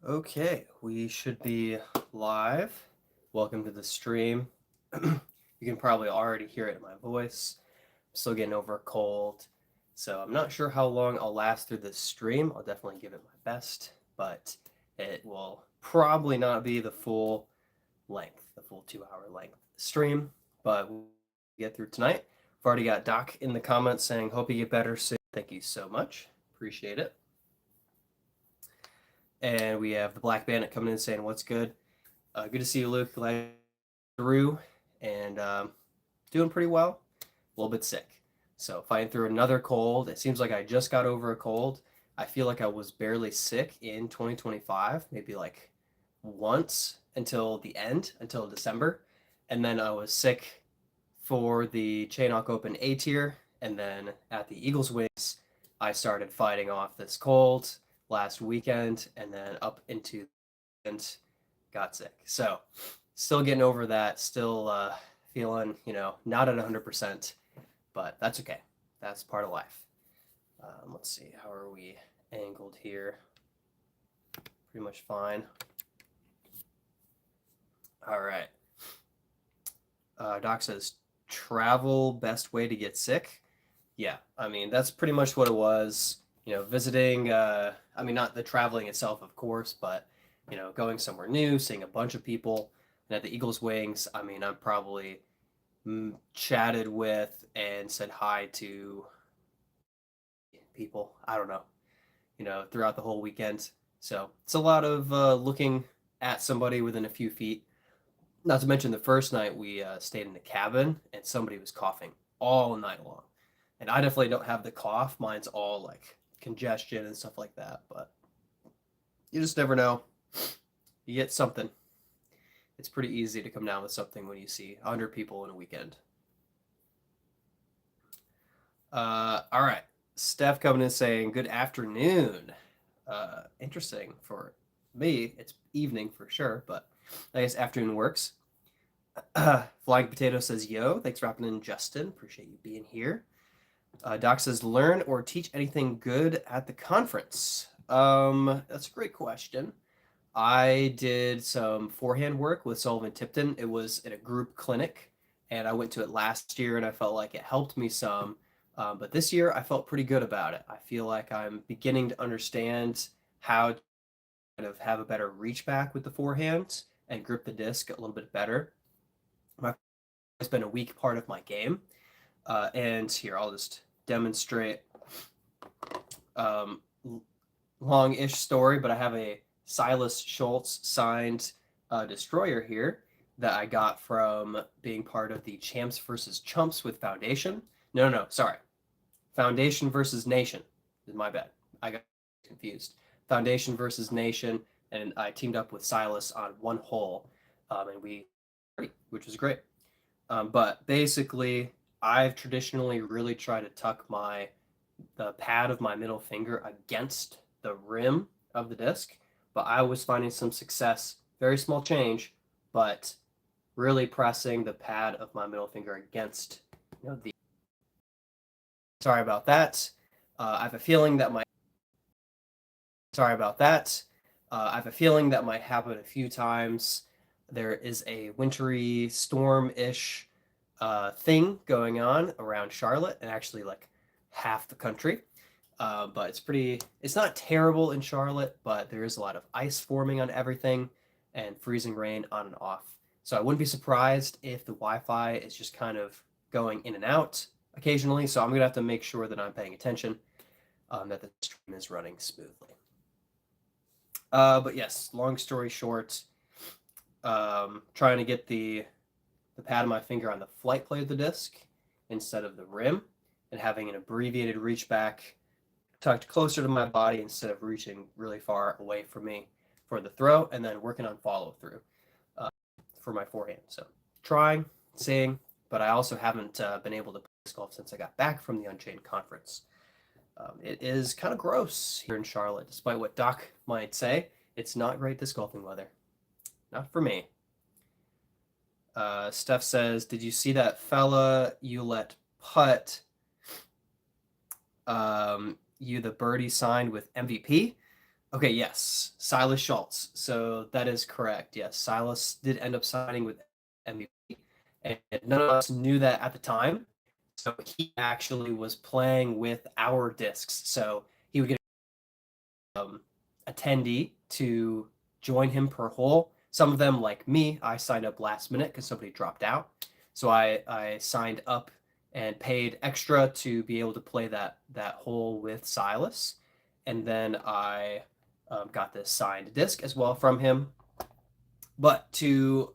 Okay, we should be live. Welcome to the stream. You can probably already hear it in my voice. I'm still getting over a cold, so I'm not sure how long I'll last through this stream. I'll definitely give it my best, but it will probably not be the full length, the full 2 hour length stream, but we'll get through tonight. I've already got Doc in the comments saying, hope you get better soon. Thank you so much. Appreciate it. And we have the Black Bandit coming in saying, what's good? Good to see you, Luke. Glad through and doing pretty well. A little bit sick. So fighting through another cold. It seems like I just got over a cold. I feel like I was barely sick in 2025, maybe like once until the end, until December. And then I was sick for the Chainhawk Open A tier. And then at the Eagles Wings, I started fighting off this cold last weekend and then up into and got sick. So still getting over that, still feeling, not at 100%, but that's okay. That's part of life. Let's see, how are we angled here? Pretty much fine. All right. Doc says, travel best way to get sick. Yeah, I mean, that's pretty much what it was. Visiting, not the traveling itself, of course, but, going somewhere new, seeing a bunch of people. And at the Eagles Wings, I mean, I'm probably chatted with and said hi to people. I don't know, throughout the whole weekend. So it's a lot of looking at somebody within a few feet. Not to mention the first night we stayed in the cabin and somebody was coughing all night long. And I definitely don't have the cough. Mine's all like congestion and stuff like that. But you just never know. You get something. It's pretty easy to come down with something when you see 100 people in a weekend. All right. Steph coming in saying, good afternoon. Interesting for me. It's evening for sure, but I guess afternoon works. Flying Potato says, yo, thanks for hopping in, Justin. Appreciate you being here. Doc says, learn or teach anything good at the conference? That's a great question. I did some forehand work with Sullivan Tipton. It was in a group clinic, and I went to it last year, and I felt like it helped me some. But this year, I felt pretty good about it. I feel like I'm beginning to understand how to kind of have a better reach back with the forehand and grip the disc a little bit better. It's been a weak part of my game. And here, I'll just demonstrate um, long-ish story, but I have a Silas Schultz signed destroyer here that I got from being part of the Champs versus Chumps with Foundation. No, sorry. Foundation versus Nation is my bad. I got confused. Foundation versus Nation, and I teamed up with Silas on one hole, and which was great. But basically, I've traditionally really tried to tuck the pad of my middle finger against the rim of the disc, but I was finding some success, very small change, but really pressing the pad of my middle finger against the. Sorry about that. I have a feeling that my. Sorry about that. I have a feeling that might happen a few times. There is a wintry storm-ish thing going on around Charlotte and actually like half the country. But it's not terrible in Charlotte, but there is a lot of ice forming on everything and freezing rain on and off. So I wouldn't be surprised if the Wi-Fi is just kind of going in and out occasionally. So I'm going to have to make sure that I'm paying attention, that the stream is running smoothly. But yes, long story short, trying to get the pad of my finger on the flight plate of the disc instead of the rim and having an abbreviated reach back tucked closer to my body instead of reaching really far away from me for the throw, and then working on follow through for my forehand. So trying, seeing, but I also haven't been able to play disc golf since I got back from the Unchained conference. It is kind of gross here in Charlotte, despite what Doc might say. It's not great disc golfing weather. Not for me. Steph says, did you see that fella you let putt you the birdie signed with MVP? Okay, yes, Silas Schultz. So that is correct. Yes, Silas did end up signing with MVP, and none of us knew that at the time. So he actually was playing with our discs. So he would get attendee to join him per hole. Some of them, like me, I signed up last minute because somebody dropped out. So I signed up and paid extra to be able to play that hole with Silas, and then I got this signed disc as well from him. But to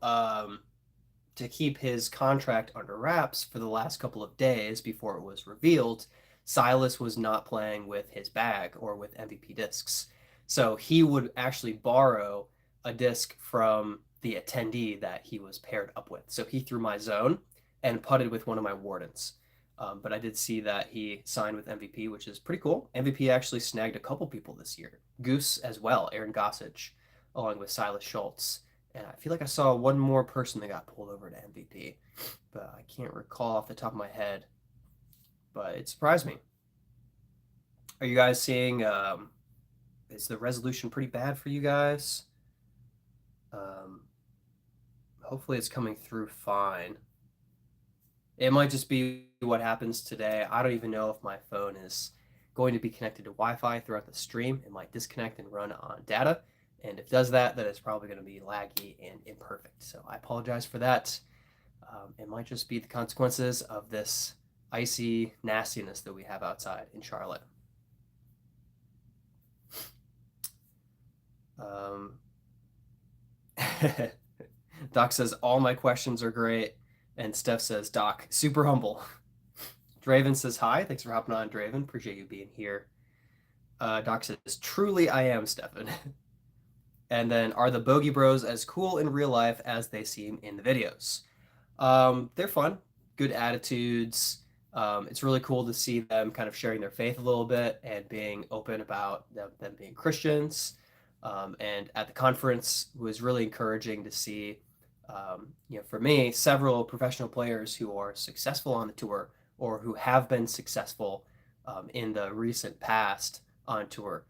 keep his contract under wraps for the last couple of days before it was revealed, Silas was not playing with his bag or with MVP discs. So he would actually borrow a disc from the attendee that he was paired up with. So he threw my zone and putted with one of my wardens. But I did see that he signed with MVP, which is pretty cool. MVP actually snagged a couple people this year. Goose as well, Aaron Gossage, along with Silas Schultz. And I feel like I saw one more person that got pulled over to MVP, but I can't recall off the top of my head. But it surprised me. Are you guys seeing? Is the resolution pretty bad for you guys? Um, Hopefully, it's coming through fine. It might just be what happens today. I don't even know if my phone is going to be connected to Wi-Fi throughout the stream. It might disconnect and run on data. And if it does that, then it's probably going to be laggy and imperfect. So I apologize for that. It might just be the consequences of this icy nastiness that we have outside in Charlotte. Um, Doc says, all my questions are great. And Steph says, Doc, super humble. Draven says, hi. Thanks for hopping on, Draven. Appreciate you being here. Doc says, truly I am, Stefan. And then, are the Bogey Bros as cool in real life as they seem in the videos? They're fun, good attitudes. It's really cool to see them kind of sharing their faith a little bit and being open about them being Christians. And at the conference, it was really encouraging to see, for me, several professional players who are successful on the tour or who have been successful in the recent past on tour,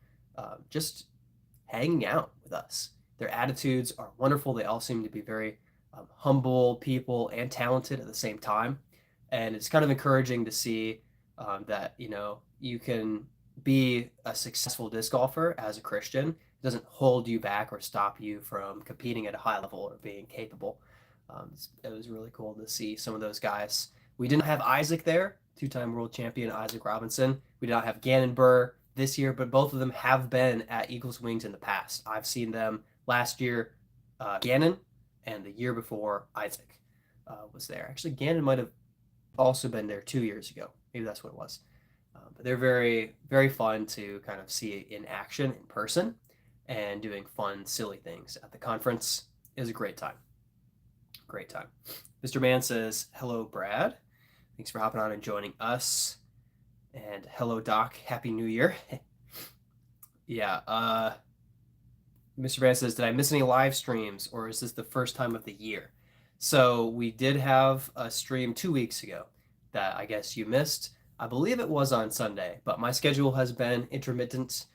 just hanging out with us. Their attitudes are wonderful. They all seem to be very humble people and talented at the same time. And it's kind of encouraging to see that, you can be a successful disc golfer as a Christian. It doesn't hold you back or stop you from competing at a high level or being capable. It was really cool to see some of those guys. We didn't have Isaac there, two-time world champion Isaac Robinson. We did not have Gannon Burr this year, but both of them have been at Eagles Wings in the past. I've seen them last year, Gannon, and the year before Isaac was there. Actually, Gannon might have also been there 2 years ago. Maybe that's what it was. But they're very, very fun to kind of see in action in person and doing fun, silly things at the conference. It was a great time. Great time. Mr. Mann says, hello, Brad. Thanks for hopping on and joining us. And hello, Doc. Happy New Year. Yeah. Mr. Mann says, did I miss any live streams or is this the first time of the year? So we did have a stream 2 weeks ago that I guess you missed. I believe it was on Sunday, but my schedule has been intermittent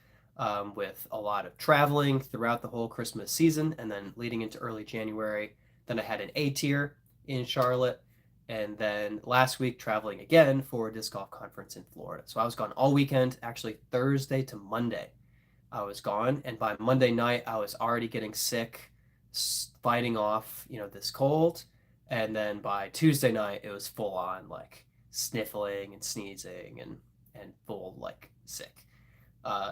with a lot of traveling throughout the whole Christmas season and then leading into early January. Then I had an A tier in Charlotte. And then last week, traveling again for a disc golf conference in Florida. So I was gone all weekend, actually Thursday to Monday. I was gone, and by Monday night, I was already getting sick, fighting off, this cold. And then by Tuesday night, it was full on like sniffling and sneezing and full like sick.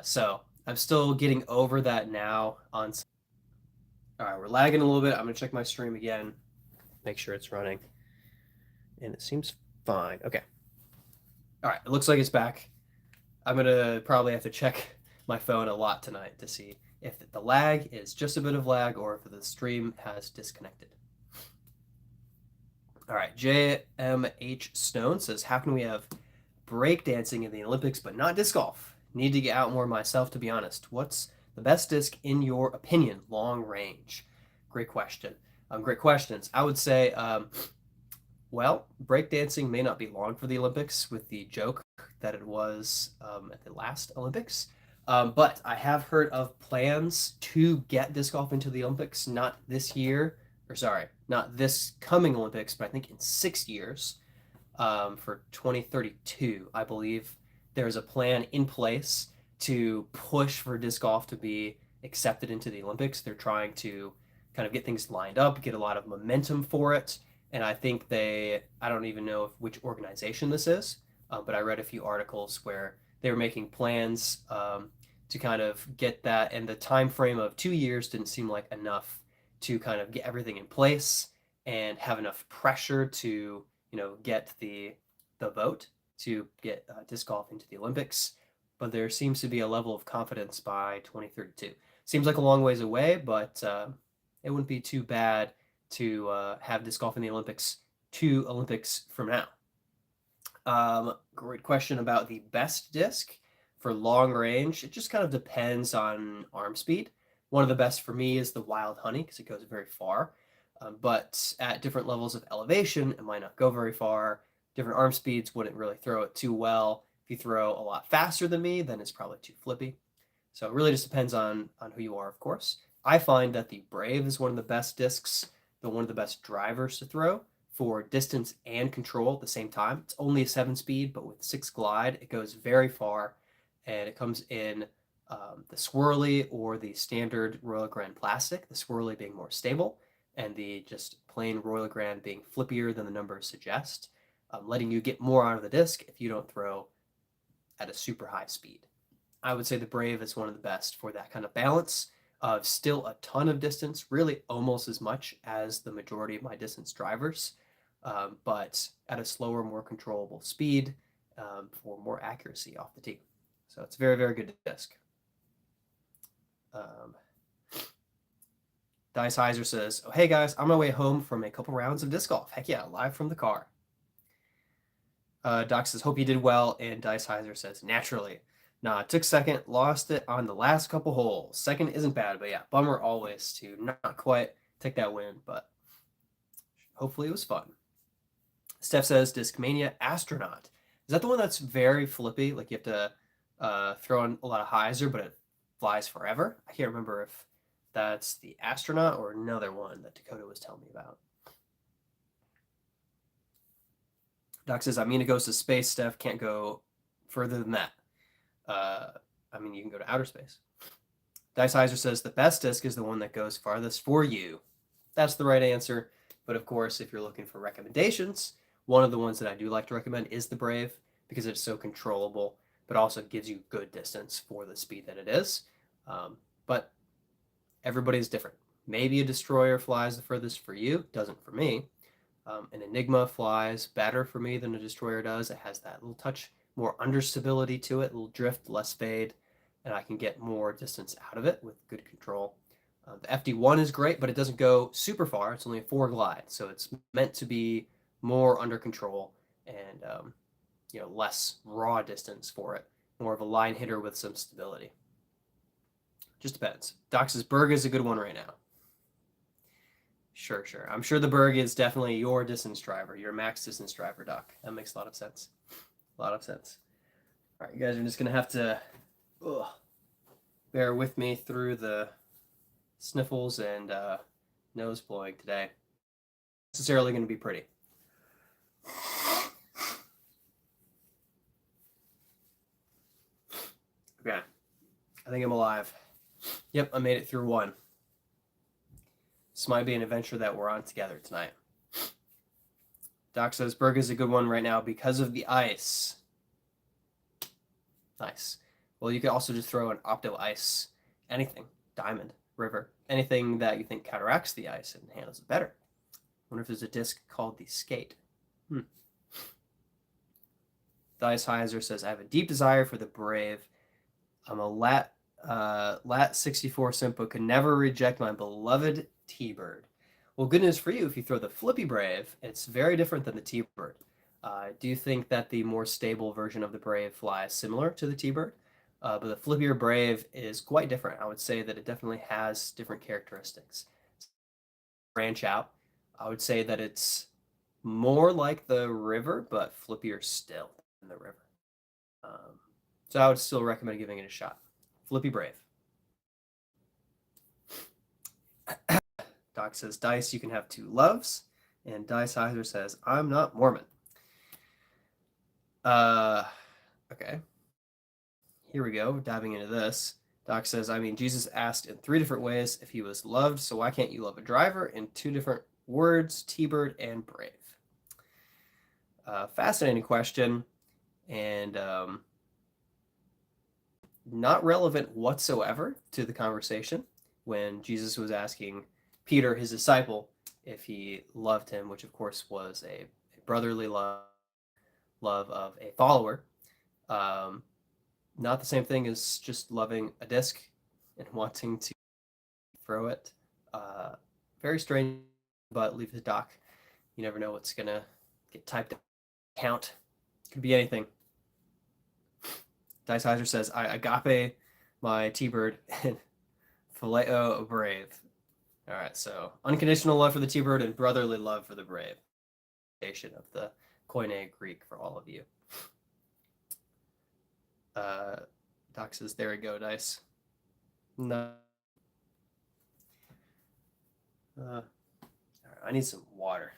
So I'm still getting over that now. All right, we're lagging a little bit. I'm gonna check my stream again, make sure it's running, and it seems fine. Okay. All right, it looks like it's back. I'm gonna probably have to check my phone a lot tonight to see if the lag is just a bit of lag or if the stream has disconnected. All right, JMH Stone says, how can we have breakdancing in the Olympics but not disc golf? Need to get out more myself, to be honest. What's the best disc in your opinion, long range? Great question. Great questions. I would say, well, breakdancing may not be long for the Olympics with the joke that it was at the last Olympics. But I have heard of plans to get disc golf into the Olympics, not this year, or sorry, not this coming Olympics, but I think in 6 years, for 2032, I believe there's a plan in place to push for disc golf to be accepted into the Olympics. They're trying to kind of get things lined up, get a lot of momentum for it. And I think I don't even know which organization this is, but I read a few articles where they were making plans to kind of get that, and the time frame of 2 years didn't seem like enough to kind of get everything in place and have enough pressure to get the vote to get disc golf into the Olympics. But there seems to be a level of confidence by 2032. Seems like a long ways away, but it wouldn't be too bad to have disc golf in the Olympics 2 Olympics from now. Great question about the best disc for long range. It just kind of depends on arm speed. One of the best for me is the Wild Honey because it goes very far. But at different levels of elevation, it might not go very far. Different arm speeds wouldn't really throw it too well. If you throw a lot faster than me, then it's probably too flippy. So it really just depends on who you are, of course. I find that the Brave is one of the best discs, one of the best drivers to throw for distance and control at the same time. It's only a 7-speed, but with 6 glide, it goes very far, and it comes in the swirly or the standard Royal Grand plastic, the swirly being more stable, and the just plain Royal Grand being flippier than the numbers suggest, letting you get more out of the disc if you don't throw at a super high speed. I would say the Brave is one of the best for that kind of balance of still a ton of distance, really almost as much as the majority of my distance drivers, but at a slower, more controllable speed for more accuracy off the tee. So it's a very, very good disc. Dice Heiser says, "Oh, hey guys, on my way home from a couple rounds of disc golf. Heck yeah, live from the car." Doc says, "Hope you did well." And Dice Heiser says, "Naturally. Nah, took second, lost it on the last couple holes. Second isn't bad, but yeah, bummer always to not quite take that win, but hopefully it was fun." Steph says, "Discmania Astronaut. Is that the one that's very flippy? Like you have to throw in a lot of hyzer, but it flies forever?" I can't remember if that's the Astronaut or another one that Dakota was telling me about. Doc says, "I mean, it goes to space, Steph. Can't go further than that. I mean, you can go to outer space." Dice Heiser says, "The best disc is the one that goes farthest for you." That's the right answer. But of course, if you're looking for recommendations, one of the ones that I do like to recommend is the Brave because it's so controllable, but also gives you good distance for the speed that it is. But everybody's different. Maybe a Destroyer flies the furthest for you, doesn't for me. An Enigma flies better for me than a Destroyer does. It has that little touch more understability to it, a little drift, less fade, and I can get more distance out of it with good control. The FD1 is great, but it doesn't go super far. It's only a 4 glide, so it's meant to be more under control and less raw distance for it. More of a line hitter with some stability. Just depends. Doc says Berg is a good one right now. Sure. I'm sure the Berg is definitely your distance driver, your max distance driver, Doc. That makes a lot of sense. All right, you guys are just going to have to bear with me through the sniffles and nose blowing today. Not necessarily going to be pretty. Okay. I think I'm alive. Yep, I made it through one. This might be an adventure that we're on together tonight. Doc says Berg is a good one right now because of the ice. Nice. Well, you could also just throw an Opto Ice, anything, Diamond, River, anything that you think counteracts the ice and handles it better. I wonder if there's a disc called the Skate. Dice Heiser says, "I have a deep desire for the Brave. I'm a lat 64 simp, but could never reject my beloved T-Bird." Well, good news for you, if you throw the Flippy Brave, it's very different than the T-Bird. Do you think that the more stable version of the Brave flies similar to the T-Bird? But the Flippier Brave is quite different. I would say that it definitely has different characteristics. Branch out, I would say that it's more like the River, but flippier still than the River. So I would still recommend giving it a shot. Flippy Brave. Doc says, Dice, you can have two loves. And Dice Heiser says, I'm not Mormon. Okay. Here we go, diving into this. Doc says, I mean, Jesus asked in three different ways if he was loved, so why can't you love a driver in two different words, T-Bird and Brave? Fascinating question, and not relevant whatsoever to the conversation when Jesus was asking Peter, his disciple, if he loved him, which of course was a brotherly love of a follower. Not the same thing as just loving a disc and wanting to throw it. Very strange, but leave the doc. You never know what's gonna get typed out. Count. Could be anything. Dice Heiser says, I agape my T-Bird and phileo Brave. All right, so unconditional love for the T-Bird and brotherly love for the Brave. Of the Koine Greek for all of you. Doc says, there we go, Dice. No. Right, I need some water.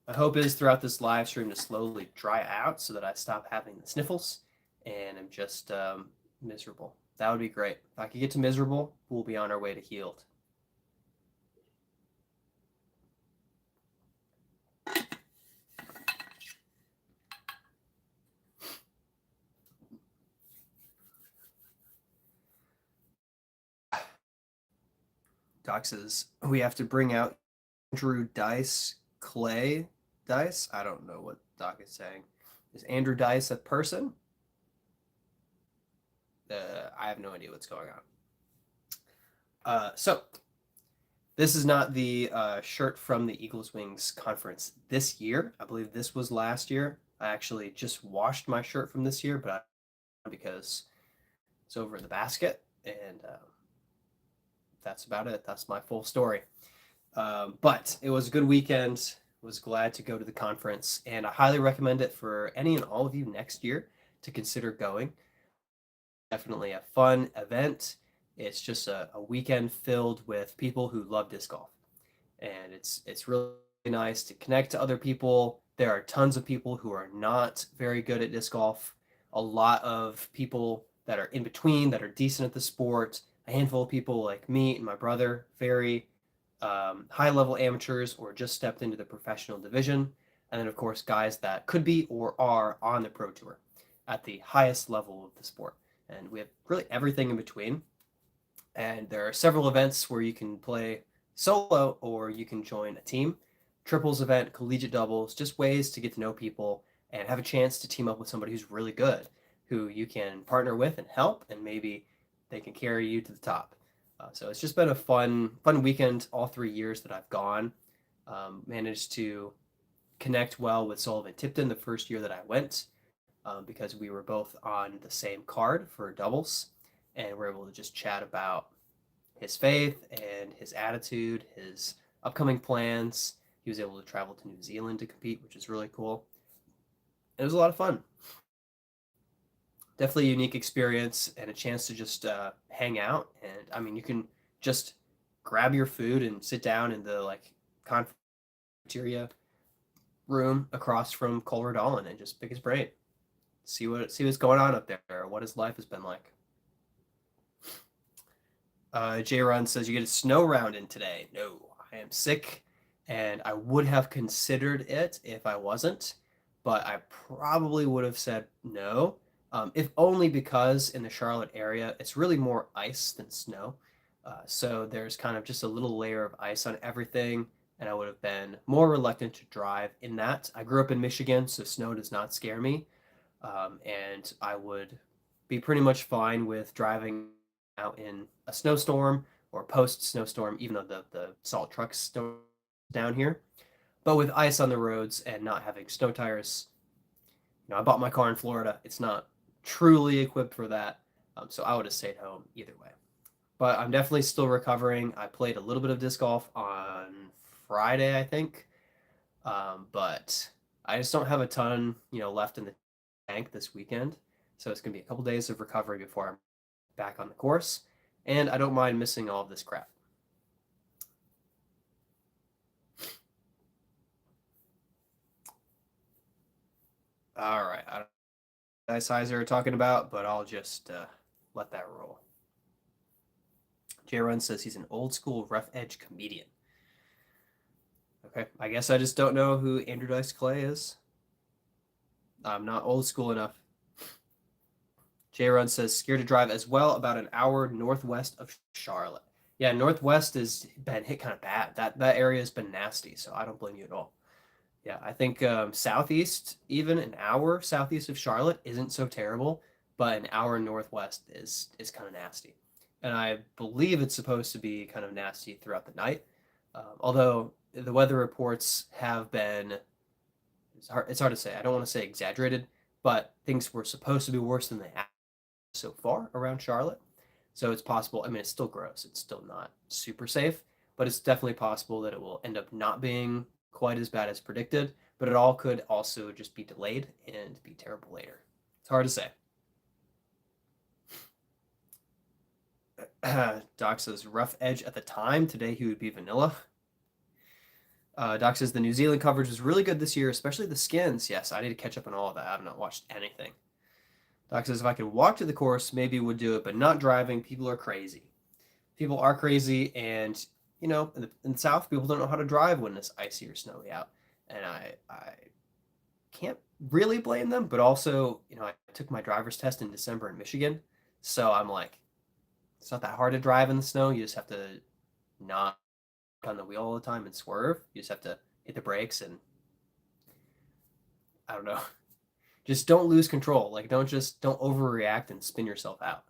My hope is throughout this live stream to slowly dry out so that I stop having the sniffles and I'm just miserable. That would be great. If I could get to miserable, we'll be on our way to healed. Doc says, we have to bring out Andrew Dice Clay Dice. I don't know what Doc is saying. Is Andrew Dice a person? I have no idea what's going on. So, this is not the shirt from the Eagles Wings conference this year. I believe this was last year. I actually just washed my shirt from this year, but because it's over in the basket, and that's about it. That's my full story. But it was a good weekend. Was glad to go to the conference, and I highly recommend it for any and all of you next year to consider going. Definitely a fun event. It's just a weekend filled with people who love disc golf, and it's really nice to connect to other people. There are tons of people who are not very good at disc golf. A lot of people that are in between that are decent at the sport. A handful of people like me and my brother, very high-level amateurs or just stepped into the professional division, and then of course guys that could be or are on the pro tour at the highest level of the sport. And we have really everything in between. And there are several events where you can play solo or you can join a team. Triples event, collegiate doubles, just ways to get to know people and have a chance to team up with somebody who's really good, who you can partner with and help, and maybe they can carry you to the top. So it's just been a fun weekend all 3 years that I've gone. Managed to connect well with Sullivan Tipton the first year that I went, because we were both on the same card for doubles, and we're able to just chat about his faith and his attitude, his upcoming plans. He was able to travel to New Zealand to compete, which is really cool. It was a lot of fun. Definitely a unique experience and a chance to just hang out. And I mean, you can just grab your food and sit down in the cafeteria room across from Colbert Dolan and just pick his brain, see what's going on up there, what his life has been like. J Run says, you get a snow round in today. No, I am sick, and I would have considered it if I wasn't, but I probably would have said no, if only because in the Charlotte area, it's really more ice than snow. So there's kind of just a little layer of ice on everything, and I would have been more reluctant to drive in that. I grew up in Michigan, so snow does not scare me, and I would be pretty much fine with driving out in a snowstorm or post snowstorm, even though the salt trucks don't down here. But with ice on the roads and not having snow tires, I bought my car in Florida. It's not truly equipped for that, so I would have stayed home either way. But I'm definitely still recovering. I played a little bit of disc golf on Friday, I think, but I just don't have a ton, left in the tank this weekend. So it's going to be a couple days of recovery before I'm back on the course. And I don't mind missing all of this crap. All right. I don't know what Dice Heiser are talking about, but I'll just let that roll. J Run says he's an old school rough edge comedian. Okay. I guess I just don't know who Andrew Dice Clay is. I'm not old school enough. J Run says scared to drive as well, about an hour northwest of Charlotte. Yeah, northwest has been hit kind of bad. That area has been nasty, so I don't blame you at all. Yeah, I think southeast, even an hour southeast of Charlotte, isn't so terrible, but an hour northwest is kind of nasty. And I believe it's supposed to be kind of nasty throughout the night. Although the weather reports have been, it's hard to say. I don't want to say exaggerated, but things were supposed to be worse than they have so far around Charlotte. So it's possible. I mean, it's still gross. It's still not super safe, but it's definitely possible that it will end up not being quite as bad as predicted. But it all could also just be delayed and be terrible later. It's hard to say. Doc says rough edge at the time. Today he would be vanilla. Doc says the New Zealand coverage was really good this year, especially the skins. Yes, I need to catch up on all of that. I have not watched anything. Doc says if I could walk to the course, maybe would do it, but not driving. People are crazy. People are crazy, and you know, in the South, people don't know how to drive when it's icy or snowy out, and I can't really blame them. But also, you know, I took my driver's test in December in Michigan, so I'm like, it's not that hard to drive in the snow. You just have to not on the wheel all the time and swerve. You just have to hit the brakes and I don't know. Just don't lose control. Like don't overreact and spin yourself out.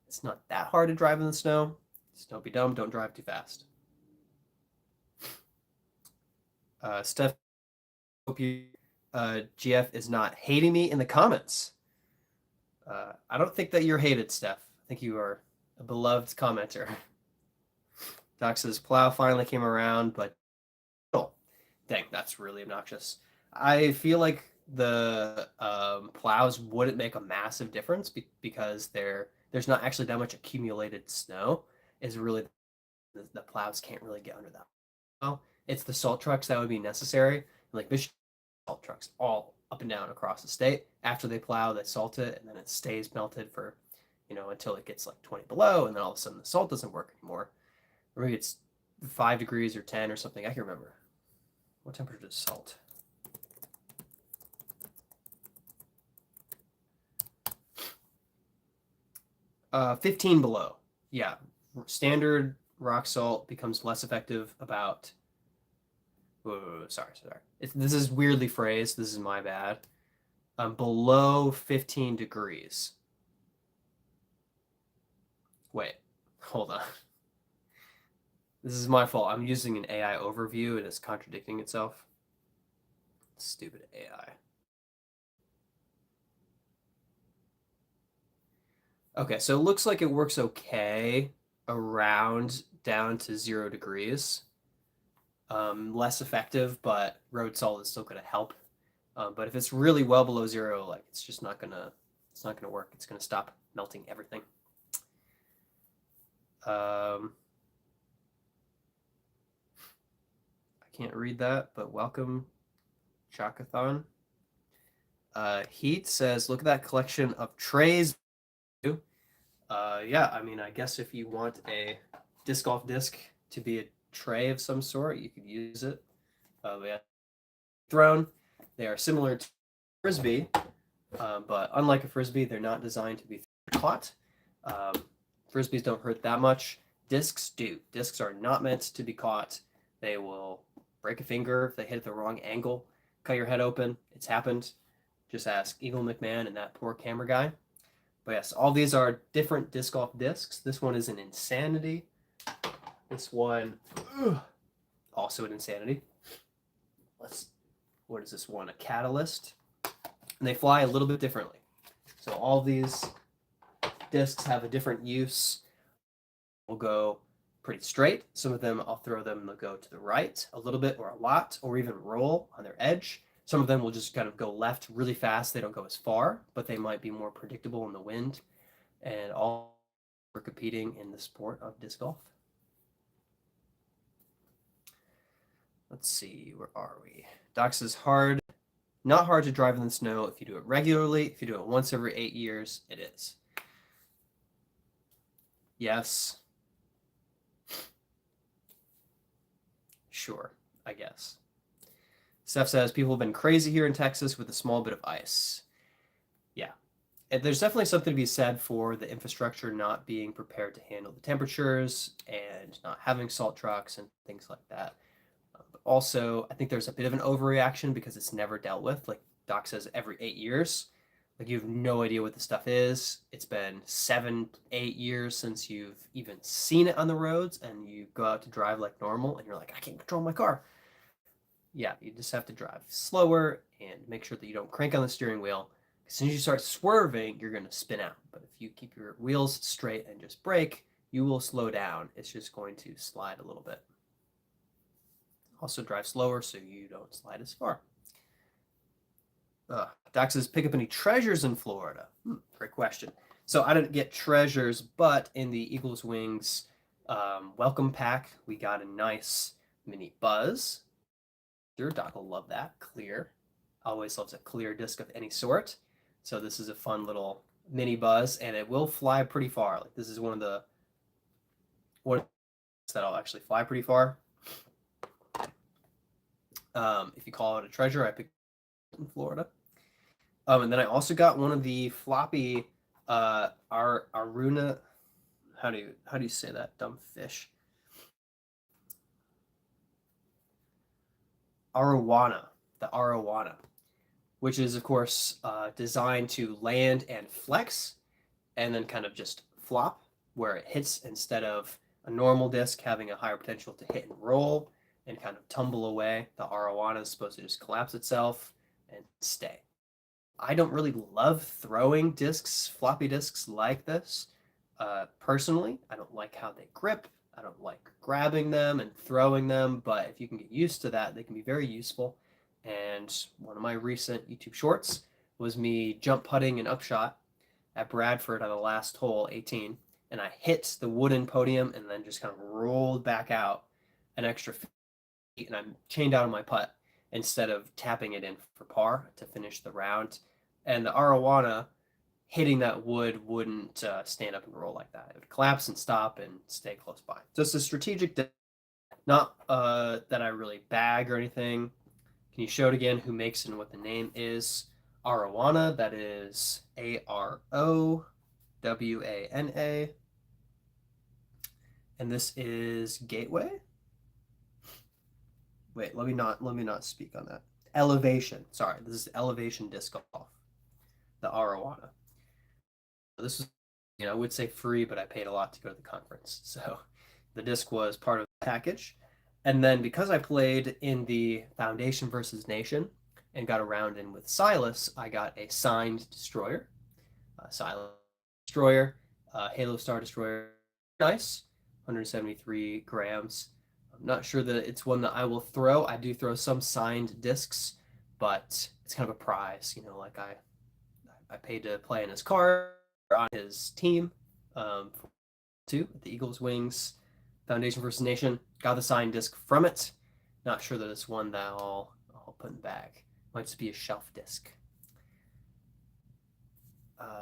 It's not that hard to drive in the snow. Just don't be dumb. Don't drive too fast. Steph, hope you GF is not hating me in the comments. I don't think that you're hated, Steph. I think you are a beloved commenter. Doc says plow finally came around, but oh, dang, that's really obnoxious. I feel like the plows wouldn't make a massive difference because there's not actually that much accumulated snow. Is really the plows can't really get under that. Well, it's the salt trucks that would be necessary. Like Michigan salt trucks all up and down across the state. After they plow, they salt it, and then it stays melted for, you know, until it gets like 20 below, and then all of a sudden the salt doesn't work anymore. Or maybe it's 5 degrees or 10 or something. I can remember. What temperature is salt? Uh, 15 below. Yeah. Standard rock salt becomes less effective about. Whoa, sorry. This is weirdly phrased. This is my bad. Below 15 degrees. Wait, hold on. This is my fault. I'm using an AI overview and it's contradicting itself. Stupid AI. Okay, so it looks like it works okay around down to 0 degrees. Less effective, but road salt is still going to help. But if it's really well below 0, like it's just not gonna work. It's gonna stop melting everything. I can't read that, but welcome, Chakathon. Heat says, look at that collection of trays. Yeah, I mean, I guess if you want a disc golf disc to be a tray of some sort, you could use it. Yeah. Throne, they are similar to frisbee, but unlike a frisbee, they're not designed to be caught. Frisbees don't hurt that much. Discs do. Discs are not meant to be caught. They will break a finger if they hit at the wrong angle, cut your head open. It's happened. Just ask Eagle McMahon and that poor camera guy. But yes, all these are different disc golf discs. This one is an Insanity. This one, also an Insanity. What is this one? A Catalyst. And they fly a little bit differently. So all these discs have a different use. Will go pretty straight. Some of them, I'll throw them, they'll go to the right a little bit or a lot, or even roll on their edge. Some of them will just kind of go left really fast. They don't go as far, but they might be more predictable in the wind. And all are competing in the sport of disc golf. Let's see, where are we? Doc says not hard to drive in the snow if you do it regularly. If you do it once every 8 years, it is. Yes. Sure, I guess. Steph says people have been crazy here in Texas with a small bit of ice. Yeah. And there's definitely something to be said for the infrastructure not being prepared to handle the temperatures and not having salt trucks and things like that. But also, I think there's a bit of an overreaction because it's never dealt with. Like Doc says, every 8 years. Like you have no idea what the stuff is. It's been 7, 8 years since you've even seen it on the roads, and you go out to drive like normal, and you're like, I can't control my car. Yeah, you just have to drive slower and make sure that you don't crank on the steering wheel. As soon as you start swerving, you're going to spin out. But if you keep your wheels straight and just brake, you will slow down. It's just going to slide a little bit. Also drive slower so you don't slide as far. Doc says, pick up any treasures in Florida? Great question. So I didn't get treasures, but in the Eagles Wings welcome pack, we got a nice mini buzz. Doc will love that. Clear. Always loves a clear disc of any sort. So this is a fun little mini buzz, and it will fly pretty far. Like this is one of the that'll actually fly pretty far. If you call it a treasure, I picked it in Florida. And then I also got one of the floppy Aruna. How do you say that? Dumb fish. Arowana, the Arowana, which is of course designed to land and flex, and then kind of just flop where it hits instead of a normal disc having a higher potential to hit and roll and kind of tumble away. The Arowana is supposed to just collapse itself and stay. I don't really love throwing discs, floppy discs like this. Personally, I don't like how they grip. I don't like grabbing them and throwing them, but if you can get used to that, they can be very useful. And one of my recent YouTube shorts was me jump putting an upshot at Bradford on the last hole, 18, and I hit the wooden podium and then just kind of rolled back out an extra feet, and I'm chained out on my putt instead of tapping it in for par to finish the round. And the Arowana hitting that wood wouldn't stand up and roll like that. It would collapse and stop and stay close by. So it's a strategic, not that I really bag or anything. Can you show it again who makes it and what the name is? Arowana, that is Arowana. And this is Gateway. Wait, let me not speak on that. Elevation. Sorry, this is Elevation Disc Golf. The Arowana. This was, I would say free, but I paid a lot to go to the conference. So the disc was part of the package. And then because I played in the Foundation versus Nation and got a round in with Silas, I got a signed Destroyer. Silas Destroyer, Halo Star Destroyer. Nice. 173 grams. I'm not sure that it's one that I will throw. I do throw some signed discs, but it's kind of a prize. Like I paid to play in his car on his team too, the Eagles Wings Foundation versus Nation. Got the signed disc from it. Not sure that it's one that I'll put in the bag. Might just be a shelf disc.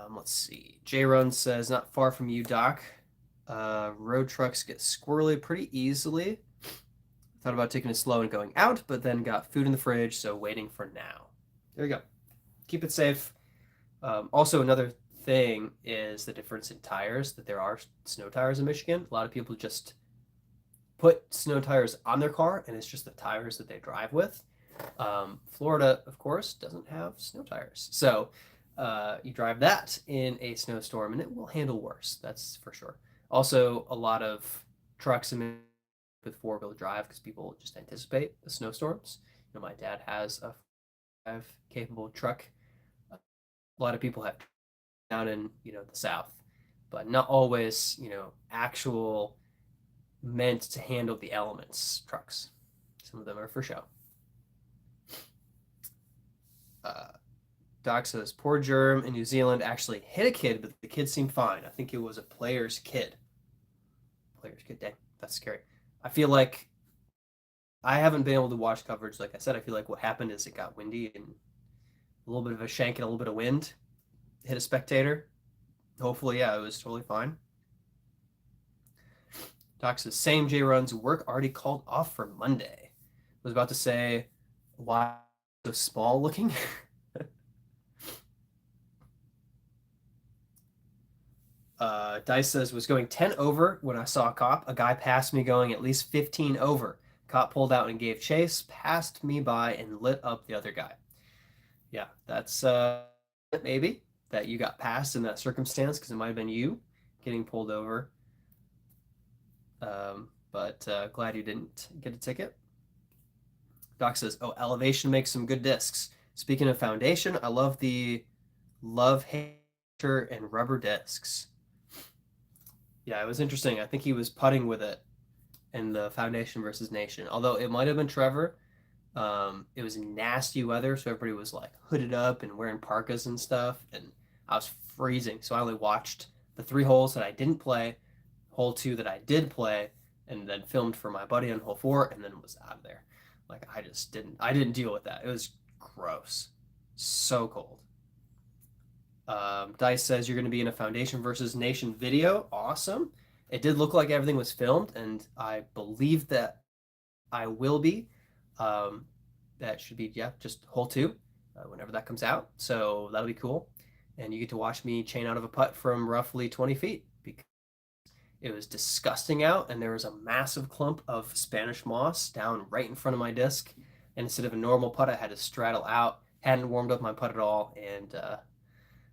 Let's see. J Run says, not far from you, Doc. Road trucks get squirrely pretty easily. Thought about taking it slow and going out, but then got food in the fridge, so waiting for now. There you go. Keep it safe. Also, another thing is the difference in tires, that there are snow tires in Michigan. A lot of people just put snow tires on their car, and it's just the tires that they drive with. Florida, of course, doesn't have snow tires. So you drive that in a snowstorm, and it will handle worse. That's for sure. Also, a lot of trucks with four-wheel drive because people just anticipate the snowstorms. My dad has a capable truck. A lot of people have down in the South, but not always actual meant to handle the elements trucks. Some of them are for show. Uh, Doc says, poor germ in New Zealand actually hit a kid, but the kid seemed fine. I think it was a player's kid. Player's kid, dang, that's scary. I feel like I haven't been able to watch coverage. Like I said, I feel like what happened is it got windy and a little bit of a shank and a little bit of wind hit a spectator. Hopefully, yeah, it was totally fine. Doc says, same J runs work already called off for Monday. Was about to say, why so small looking? Dice says, was going 10 over when I saw a cop. A guy passed me going at least 15 over. Cop pulled out and gave chase, passed me by, and lit up the other guy. Yeah, that's maybe that you got passed in that circumstance because it might have been you getting pulled over. But glad you didn't get a ticket. Doc says, "Oh, Elevation makes some good discs. Speaking of Foundation, I love the Love Hater and rubber discs. Yeah, it was interesting. I think he was putting with it in the Foundation versus Nation. Although it might have been Trevor. It was nasty weather, so everybody was like hooded up and wearing parkas and stuff, and I was freezing. So I only watched the three holes that I didn't play, hole two that I did play, and then filmed for my buddy on hole four, and then was out of there. Like I didn't deal with that. It was gross, so cold. Dice says you're going to be in a Foundation versus Nation video. Awesome. It did look like everything was filmed, and I believe that I will be. Um, that should be, yeah, just hole two whenever that comes out. So that'll be cool. And you get to watch me chain out of a putt from roughly 20 feet because it was disgusting out, and there was a massive clump of Spanish moss down right in front of my disc. And instead of a normal putt, I had to straddle out. Hadn't warmed up my putt at all, and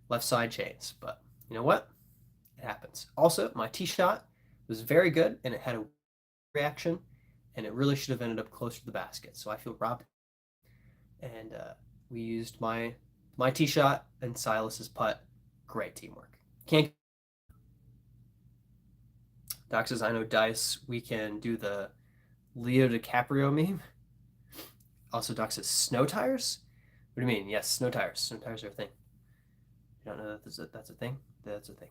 left side chains. But you know what? It happens. Also, my tee shot was very good, and it had a reaction, and it really should have ended up closer to the basket. So I feel robbed. And we used my tee shot and Silas's putt. Great teamwork. Can't. Doc says, I know Dice. We can do the Leo DiCaprio meme. Also, Doc says, snow tires? What do you mean? Yes, snow tires. Snow tires are a thing. You don't know that that's a thing? That's a thing.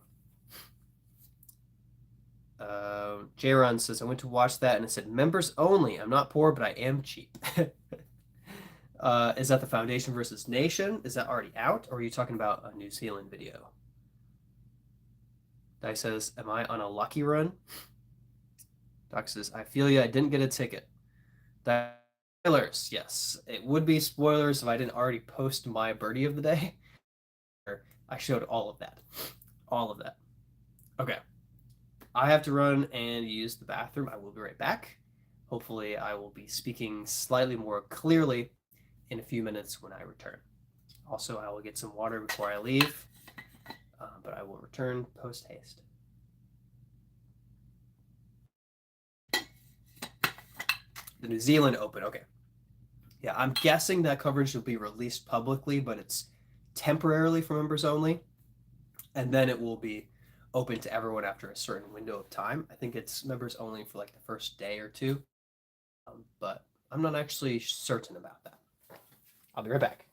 J-Ron says, I went to watch that and it said, members only. I'm not poor, but I am cheap. Is that the Foundation versus Nation? Is that already out? Or are you talking about a New Zealand video? Dice says, am I on a lucky run? Doc says, I feel you. I didn't get a ticket. Spoilers. Yes. It would be spoilers if I didn't already post my birdie of the day. I showed all of that. All of that. Okay. I have to run and use the bathroom. I will be right back. Hopefully, I will be speaking slightly more clearly in a few minutes when I return. Also, I will get some water before I leave, but I will return post haste. The New Zealand Open. Okay. Yeah, I'm guessing that coverage will be released publicly, but it's temporarily for members only, and then it will be open to everyone after a certain window of time. I think it's members only for like the first day or two, but I'm not actually certain about that. I'll be right back.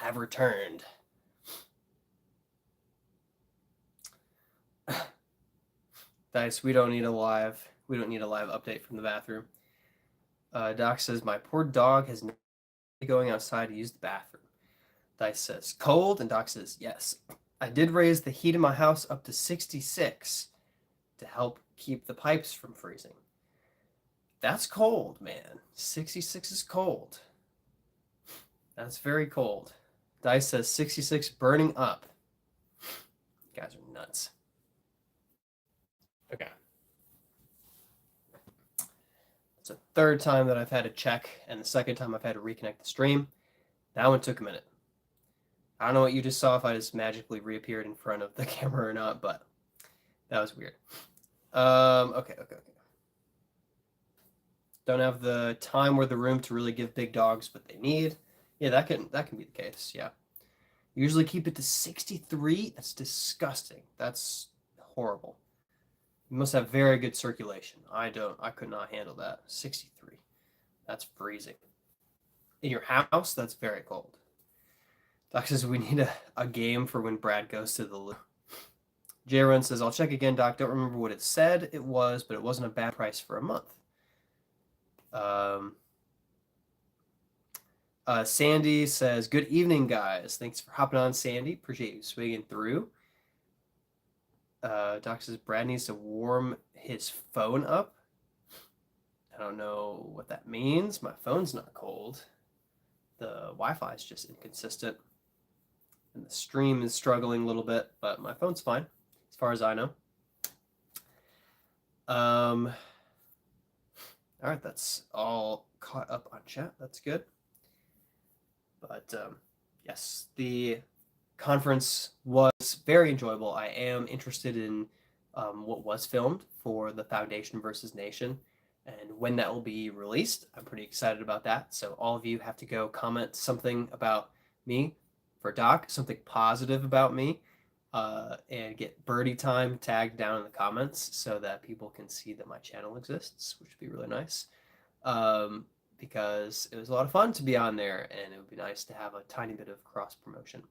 have returned. Dice, we don't need a live update from the bathroom. Doc says, my poor dog has no going outside to use the bathroom. Dice says, cold, and Doc says, yes. I did raise the heat in my house up to 66 to help keep the pipes from freezing. That's cold, man. 66 is cold. That's very cold. Dice says 66 burning up. You guys are nuts. Okay. It's the third time that I've had to check, and the second time I've had to reconnect the stream. That one took a minute. I don't know what you just saw, if I just magically reappeared in front of the camera or not, but that was weird. Okay. Don't have the time or the room to really give big dogs what they need. Yeah, that can be the case, yeah. Usually keep it to 63. That's disgusting. That's horrible. You must have very good circulation. I could not handle that. 63. That's freezing. In your house, that's very cold. Doc says we need a game for when Brad goes to the loo. J-Run says, I'll check again, Doc. Don't remember what it said it was, but it wasn't a bad price for a month. Sandy says, good evening, guys. Thanks for hopping on, Sandy. Appreciate you swinging through. Doc says, Brad needs to warm his phone up. I don't know what that means. My phone's not cold. The Wi-Fi is just inconsistent. And the stream is struggling a little bit, but my phone's fine, as far as I know. All right, that's all caught up on chat. That's good. But yes, the conference was very enjoyable. I am interested in what was filmed for the Foundation versus Nation and when that will be released. I'm pretty excited about that. So all of you have to go comment something about me for Doc, something positive about me, and get birdie time tagged down in the comments so that people can see that my channel exists, which would be really nice. Because it was a lot of fun to be on there, and it would be nice to have a tiny bit of cross promotion.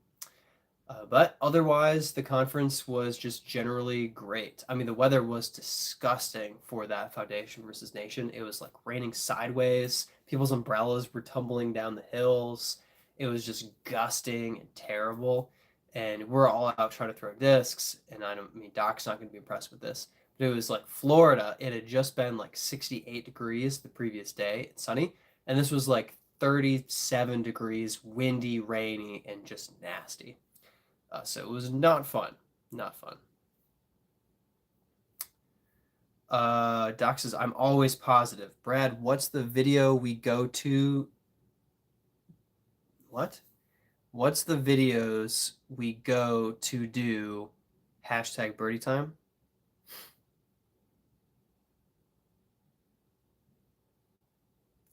But otherwise, the conference was just generally great. I mean, the weather was disgusting for that Foundation versus Nation. It was like raining sideways. People's umbrellas were tumbling down the hills. It was just gusting and terrible. And we're all out trying to throw discs. And Doc's not going to be impressed with this. But it was like Florida. It had just been like 68 degrees the previous day and sunny. And this was like 37 degrees, windy, rainy, and just nasty. So it was not fun. Not fun. Doc says, I'm always positive. Brad, what's the video we go to? What? What's the videos we go to do hashtag birdie time?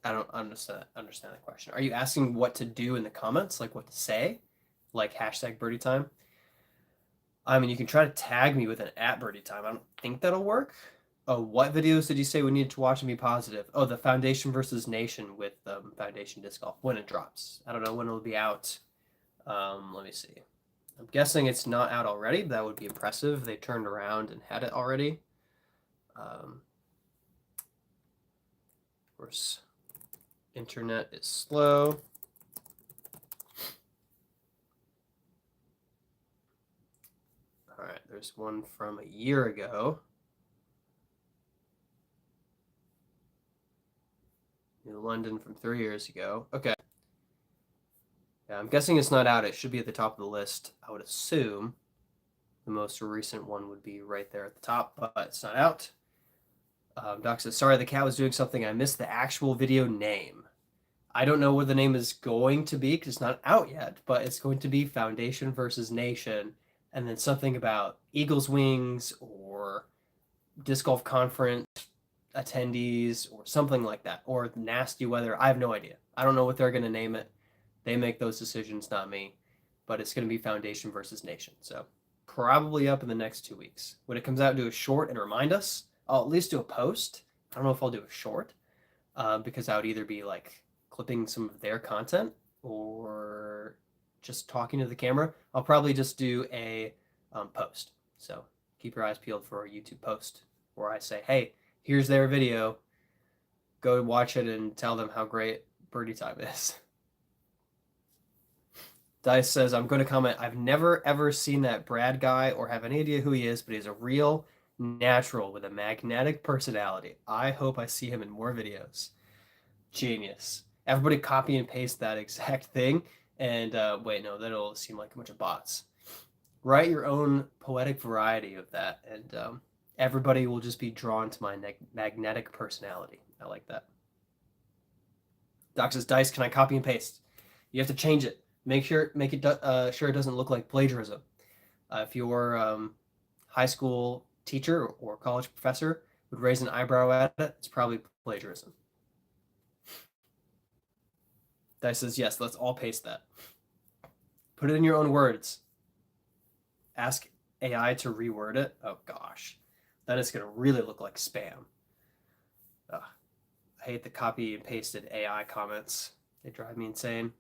I don't understand that question. Are you asking what to do in the comments? Like what to say? Like hashtag birdie time? I mean, you can try to tag me with an @birdie time. I don't think that'll work. Oh, what videos did you say we needed to watch and be positive? Oh, the Foundation versus Nation with Foundation Disc Golf when it drops. I don't know when it'll be out. Let me see. I'm guessing it's not out already. That would be impressive. They turned around and had it already. Of course, internet is slow. All right, there's one from a year ago. New London from 3 years ago. Okay. Yeah, I'm guessing it's not out. It should be at the top of the list. I would assume the most recent one would be right there at the top, but it's not out. Doc says, sorry, the cat was doing something. I missed the actual video name. I don't know what the name is going to be because it's not out yet, but it's going to be Foundation versus Nation, and then something about Eagles wings or disc golf conference attendees or something like that, or nasty weather. I have no idea. I don't know what they're going to name it. They make those decisions, not me. But it's going to be Foundation versus Nation. So probably up in the next 2 weeks. When it comes out, do a short and remind us. I'll at least do a post. I don't know if I'll do a short because I would either be like clipping some of their content or just talking to the camera, I'll probably just do a post. So keep your eyes peeled for a YouTube post where I say, hey, here's their video. Go watch it and tell them how great birdie time is. Dice says, I'm going to comment, I've never ever seen that Brad guy or have any idea who he is, but he's a real natural with a magnetic personality. I hope I see him in more videos. Genius. Everybody copy and paste that exact thing. And wait, no, that'll seem like a bunch of bots. Write your own poetic variety of that, and everybody will just be drawn to my magnetic personality. I like that. Doc says, Dice, can I copy and paste? You have to change it. Make it sure it doesn't look like plagiarism. If your high school teacher or college professor would raise an eyebrow at it, it's probably plagiarism. Dice says, yes, let's all paste that. Put it in your own words. Ask AI to reword it. Oh, gosh. Then it's going to really look like spam. Ugh. I hate the copy and pasted AI comments. They drive me insane.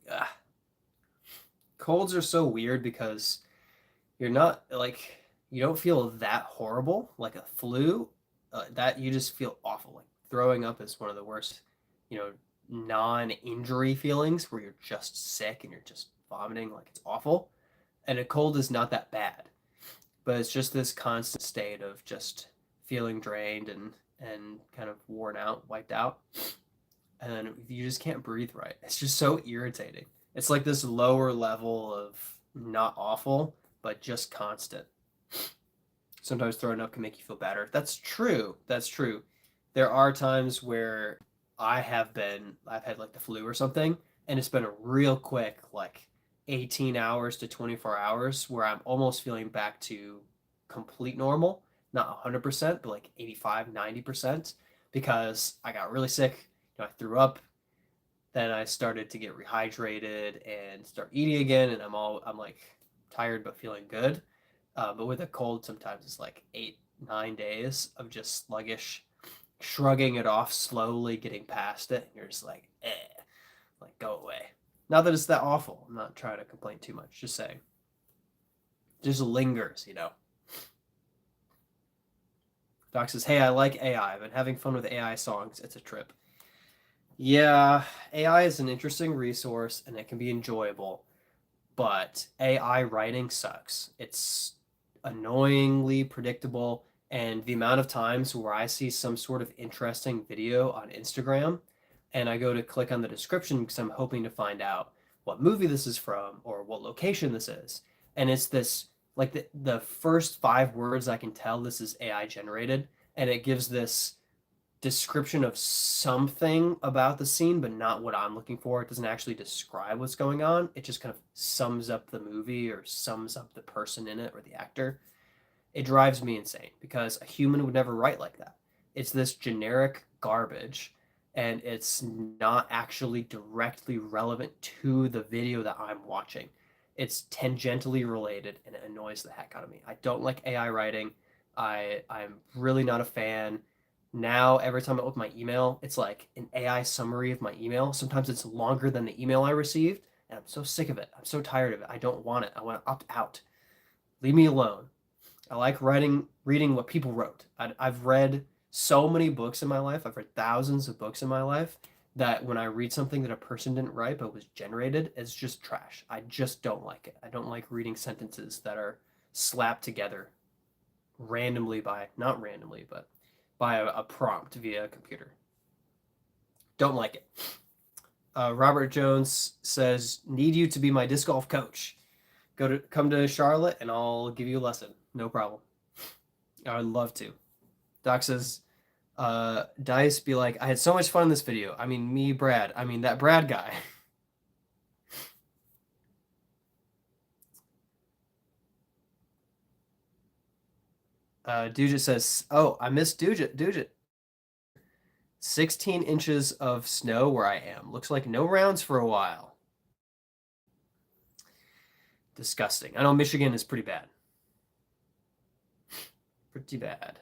Ugh. Colds are so weird because you're not, like, you don't feel that horrible, like a flu. That you just feel awful. Like throwing up is one of the worst, non-injury feelings where you're just sick and you're just vomiting like it's awful. And a cold is not that bad, but it's just this constant state of just feeling drained and kind of worn out, wiped out. And then you just can't breathe right. It's just so irritating. It's like this lower level of not awful, but just constant. Sometimes throwing up can make you feel better. That's true. That's true. There are times where I've had like the flu or something, and it's been a real quick, like 18 hours to 24 hours where I'm almost feeling back to complete normal. Not 100%, but like 85, 90%, because I got really sick. I threw up. Then I started to get rehydrated and start eating again, and I'm like tired but feeling good. But with a cold, sometimes it's like 8, 9 days of just sluggish, shrugging it off, slowly getting past it. And you're just like, like go away. Not that it's that awful. I'm not trying to complain too much. Just saying. Just lingers, Doc says, hey, I like AI. I've been having fun with AI songs. It's a trip. Yeah, AI is an interesting resource and it can be enjoyable, but AI writing sucks. It's annoyingly predictable, and the amount of times where I see some sort of interesting video on Instagram and I go to click on the description because I'm hoping to find out what movie this is from or what location this is. And it's this, like the first 5 words I can tell this is AI generated, and it gives this description of something about the scene, but not what I'm looking for. It doesn't actually describe what's going on. It just kind of sums up the movie or sums up the person in it or the actor. It drives me insane because a human would never write like that. It's this generic garbage, and it's not actually directly relevant to the video that I'm watching. It's tangentially related, and it annoys the heck out of me. I don't like AI writing. I'm really not a fan. Now, every time I open my email, it's like an AI summary of my email. Sometimes it's longer than the email I received, and I'm so sick of it. I'm so tired of it. I don't want it. I want to opt out. Leave me alone. I like reading what people wrote. I've read so many books in my life. I've read thousands of books in my life that when I read something that a person didn't write but was generated, it's just trash. I just don't like it. I don't like reading sentences that are slapped together randomly not randomly, but by a prompt via a computer. Don't like it. Robert Jones says, need you to be my disc golf coach. Come to Charlotte and I'll give you a lesson. No problem. I'd love to. Doc says, Dice, be like, I had so much fun in this video. I mean, me, Brad. I mean, that Brad guy. Dujet says, oh, I missed Dujet. 16 inches of snow where I am. Looks like no rounds for a while. Disgusting. I know Michigan is pretty bad. Pretty bad.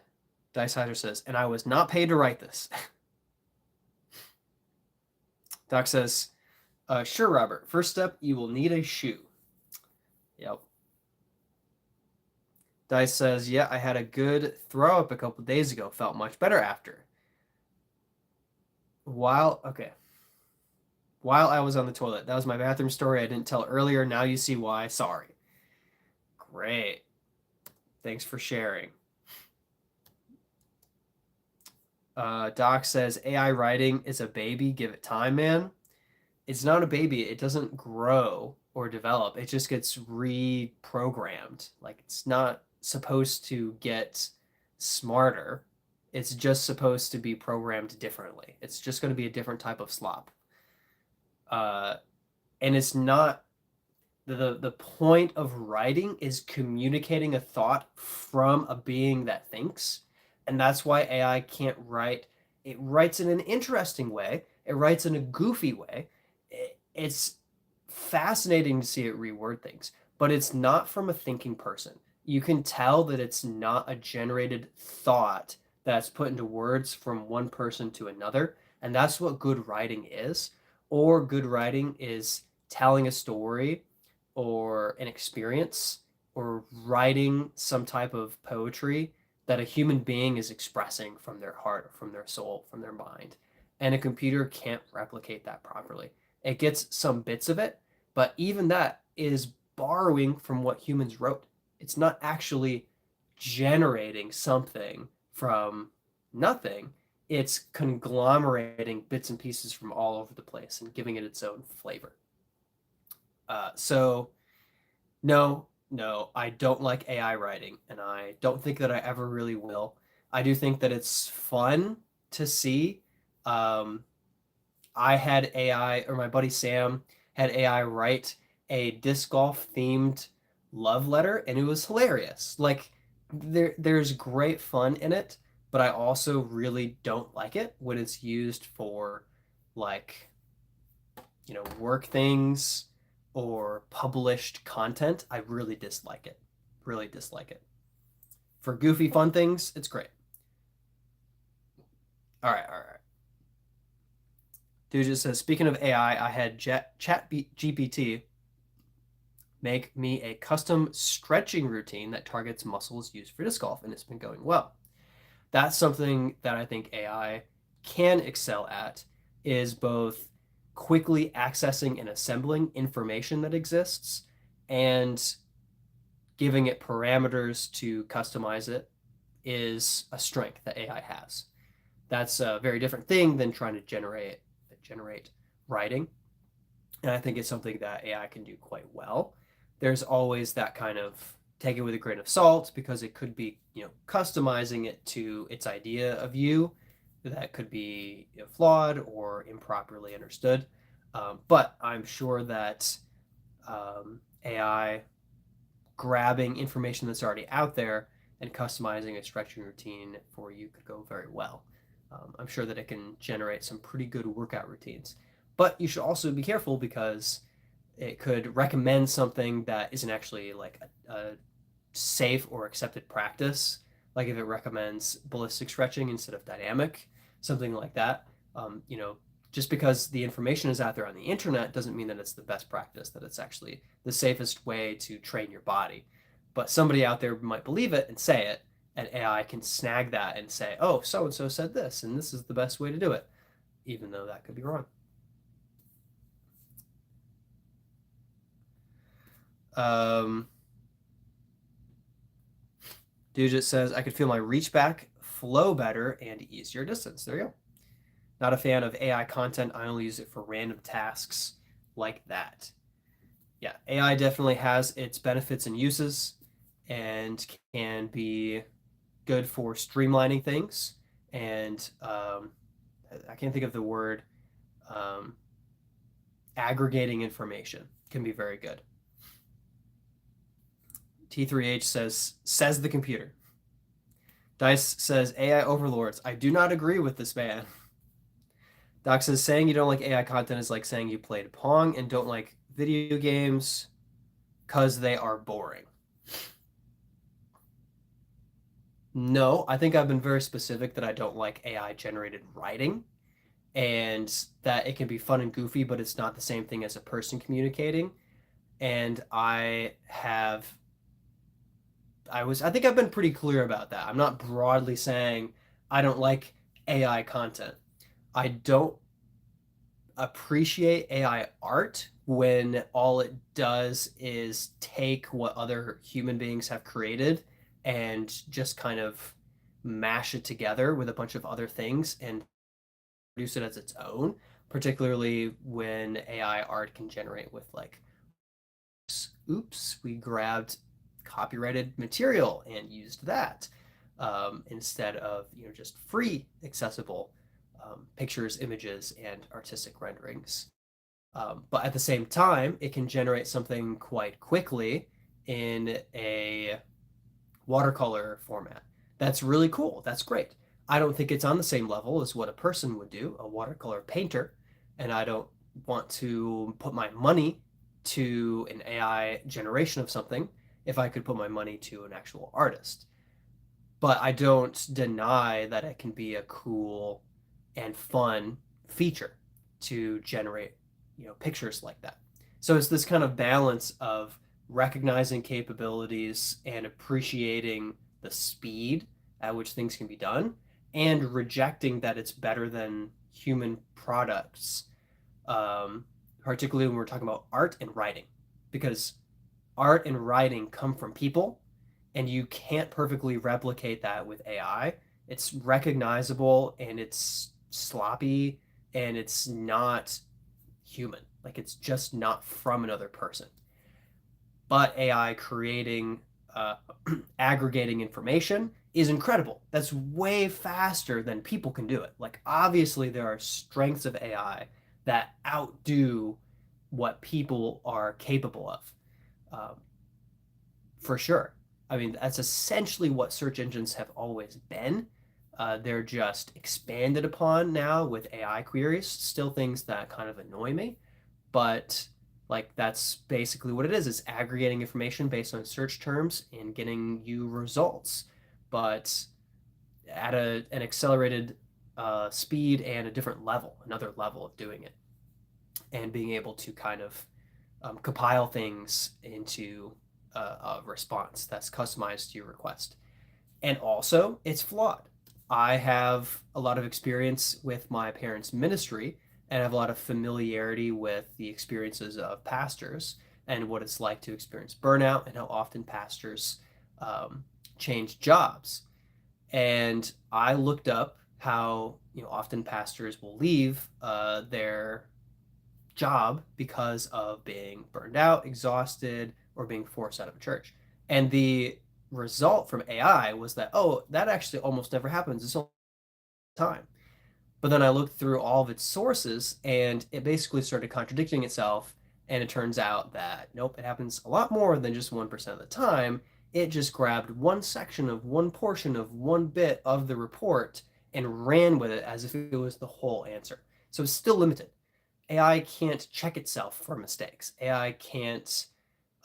Dice Heiser says, and I was not paid to write this. Doc says, Sure, Robert. First step, you will need a shoe. Yep. Dice says, yeah, I had a good throw up a couple days ago. Felt much better after. Okay. While I was on the toilet. That was my bathroom story I didn't tell earlier. Now you see why. Sorry. Great. Thanks for sharing. Doc says AI writing is a baby. Give it time, man. It's not a baby. It doesn't grow or develop. It just gets reprogrammed. Like it's not supposed to get smarter. It's just supposed to be programmed differently. It's just going to be a different type of slop. Uh, and it's not the point of writing is communicating a thought from a being that thinks, and that's why AI can't write. It writes in an interesting way. It writes in a goofy way. It's fascinating to see it reword things, but it's not from a thinking person. You can tell that it's not a generated thought that's put into words from one person to another, and that's what good writing is. Or good writing is telling a story or an experience or writing some type of poetry that a human being is expressing from their heart, from their soul, from their mind. And a computer can't replicate that properly. It gets some bits of it, but even that is borrowing from what humans wrote. It's not actually generating something from nothing. It's conglomerating bits and pieces from all over the place and giving it its own flavor. So no, I don't like AI writing, and I don't think that I ever really will. I do think that it's fun to see. Um, I had AI, or my buddy Sam had AI write a disc golf themed love letter, and it was hilarious. Like there's great fun in it, but I also really don't like it when it's used for like work things or published content. I really dislike it. Really dislike it. For goofy fun things, it's great. All right. Dude just says, speaking of AI, I had Chat GPT make me a custom stretching routine that targets muscles used for disc golf, and it's been going well. That's something that I think AI can excel at, is both quickly accessing and assembling information that exists and giving it parameters to customize it is a strength that AI has. That's a very different thing than trying to generate writing. And I think it's something that AI can do quite well. There's always that kind of take it with a grain of salt because it could be, customizing it to its idea of you that could be flawed or improperly understood. But I'm sure that AI grabbing information that's already out there and customizing a stretching routine for you could go very well. I'm sure that it can generate some pretty good workout routines. But you should also be careful because it could recommend something that isn't actually like a safe or accepted practice. Like if it recommends ballistic stretching instead of dynamic, something like that. Just because the information is out there on the internet doesn't mean that it's the best practice, that it's actually the safest way to train your body. But somebody out there might believe it and say it, and AI can snag that and say, oh, so and so said this, and this is the best way to do it, even though that could be wrong. Um, Dude just says, I could feel my reach back flow better and easier distance. There you go. Not a fan of AI content. I only use it for random tasks like that. Yeah, AI definitely has its benefits and uses and can be good for streamlining things. And I can't think of the word, um, aggregating information can be very good. T3H says the computer. Dice says AI overlords. I do not agree with this man. Doc says saying you don't like AI content is like saying you played Pong and don't like video games because they are boring. No, I think I've been very specific that I don't like AI generated writing. and that it can be fun and goofy, but it's not the same thing as a person communicating. And I think I've been pretty clear about that. I'm not broadly saying I don't like AI content. I don't appreciate AI art when all it does is take what other human beings have created and just kind of mash it together with a bunch of other things and produce it as its own, particularly when AI art can generate with like, oops, we grabbed copyrighted material and used that instead of just free accessible pictures, images, and artistic renderings. But at the same time, it can generate something quite quickly in a watercolor format. That's really cool. That's great. I don't think it's on the same level as what a person would do, a watercolor painter, and I don't want to put my money to an AI generation of something if I could put my money to an actual artist. But I don't deny that it can be a cool and fun feature to generate, pictures like that. So it's this kind of balance of recognizing capabilities and appreciating the speed at which things can be done and rejecting that it's better than human products, particularly when we're talking about art and writing, because art and writing come from people and you can't perfectly replicate that with AI. It's recognizable and it's sloppy and it's not human. Like it's just not from another person. But AI creating, uh, aggregating information is incredible. That's way faster than people can do it. Like obviously there are strengths of AI that outdo what people are capable of. Um, for sure. I mean, that's essentially what search engines have always been. They're just expanded upon now with AI queries. Still things that kind of annoy me, but like that's basically what it is. It's aggregating information based on search terms and getting you results, but at an accelerated speed and a different level, another level of doing it, and being able to kind of compile things into a response that's customized to your request. And also, it's flawed. I have a lot of experience with my parents' ministry and have a lot of familiarity with the experiences of pastors and what it's like to experience burnout and how often pastors change jobs. And I looked up how often pastors will leave their job because of being burned out, exhausted, or being forced out of a church. And the result from AI was that, oh, that actually almost never happens. It's all the time. But then I looked through all of its sources and it basically started contradicting itself. And it turns out that, nope, it happens a lot more than just 1% of the time. It just grabbed one section of one portion of one bit of the report and ran with it as if it was the whole answer. So it's still limited. AI can't check itself for mistakes. AI can't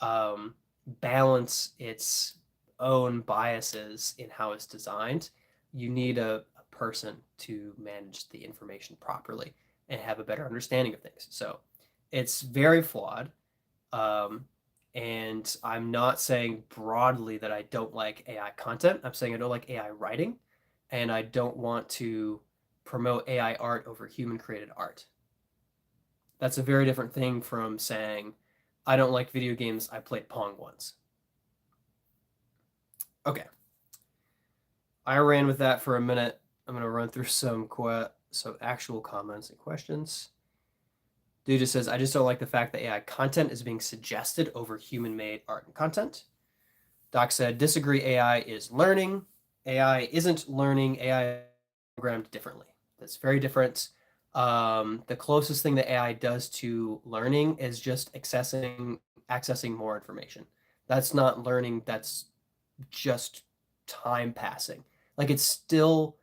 um, balance its own biases in how it's designed. You need a person to manage the information properly and have a better understanding of things. So it's very flawed. Um, and I'm not saying broadly that I don't like AI content. I'm saying I don't like AI writing, and I don't want to promote AI art over human created art. That's a very different thing from saying, I don't like video games, I played Pong once. Okay, I ran with that for a minute. I'm going to run through some actual comments and questions. Dude just says, I just don't like the fact that AI content is being suggested over human-made art and content. Doc said, disagree, AI is learning. AI isn't learning, AI is programmed differently. That's very different. The closest thing that AI does to learning is just accessing more information. That's not learning, that's just time passing. Like it's still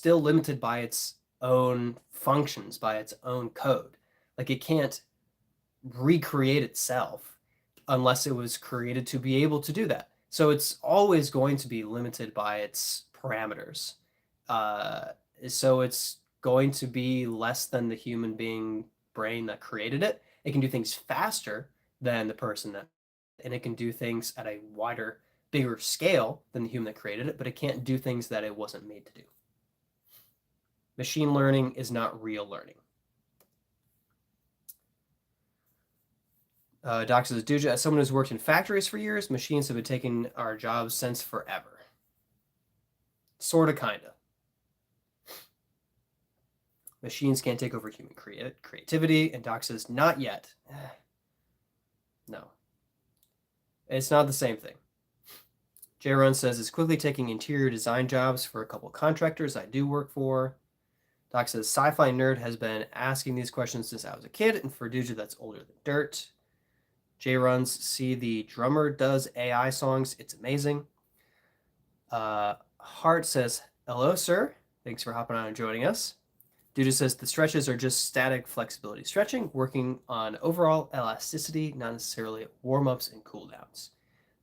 limited by its own functions, by its own code. Like it can't recreate itself unless it was created to be able to do that. So it's always going to be limited by its parameters. Uh, so it's going to be less than the human being brain that created it. It can do things faster than the person that, and it can do things at a wider, bigger scale than the human that created it, but it can't do things that it wasn't made to do. Machine learning is not real learning. Doc says, dude, as someone who's worked in factories for years, machines have been taking our jobs since forever. Sorta, kinda. Machines can't take over human creativity, and Doc says, not yet. No. It's not the same thing. J Run says, it's quickly taking interior design jobs for a couple contractors I do work for. Doc says, sci-fi nerd has been asking these questions since I was a kid, and for a dude that's older than dirt. J Runs, see the drummer does AI songs. It's amazing. Hart says, hello, sir. Thanks for hopping on and joining us. Dude says, the stretches are just static flexibility stretching, working on overall elasticity, not necessarily warm-ups and cooldowns.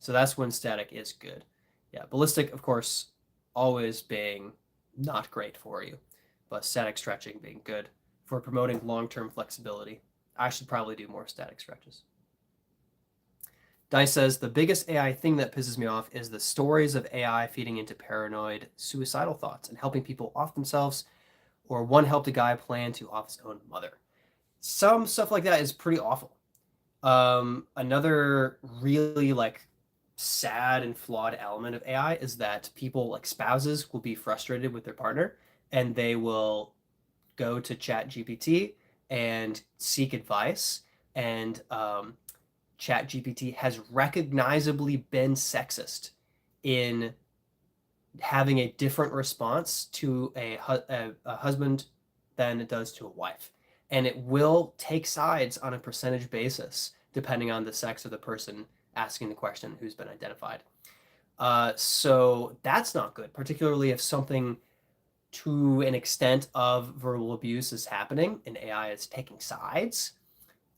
So that's when static is good. Yeah, ballistic, of course, always being not great for you, but static stretching being good for promoting long-term flexibility. I should probably do more static stretches. Dice says, the biggest AI thing that pisses me off is the stories of AI feeding into paranoid, suicidal thoughts and helping people off themselves, or one helped a guy plan to off his own mother. Some stuff like that is pretty awful. Another really sad and flawed element of AI is that people, like spouses, will be frustrated with their partner and they will go to ChatGPT and seek advice. And ChatGPT has recognizably been sexist in having a different response to a husband than it does to a wife. And it will take sides on a percentage basis depending on the sex of the person asking the question who's been identified. So that's not good, particularly if something to an extent of verbal abuse is happening and AI is taking sides,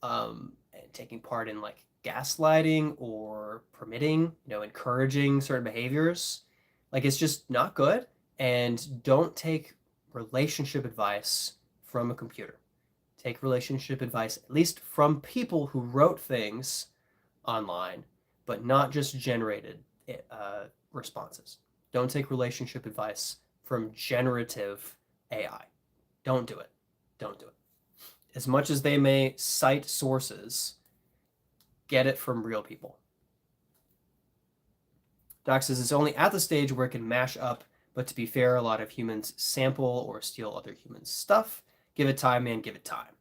and taking part in gaslighting or permitting, encouraging certain behaviors. It's just not good. And don't take relationship advice from a computer. Take relationship advice at least from people who wrote things online, but not just generated responses. Don't take relationship advice from generative AI. Don't do it. Don't do it. As much as they may cite sources, get it from real people. Doc says it's only at the stage where it can mash up, but to be fair, a lot of humans sample or steal other humans' stuff. Give it time, man, give it time.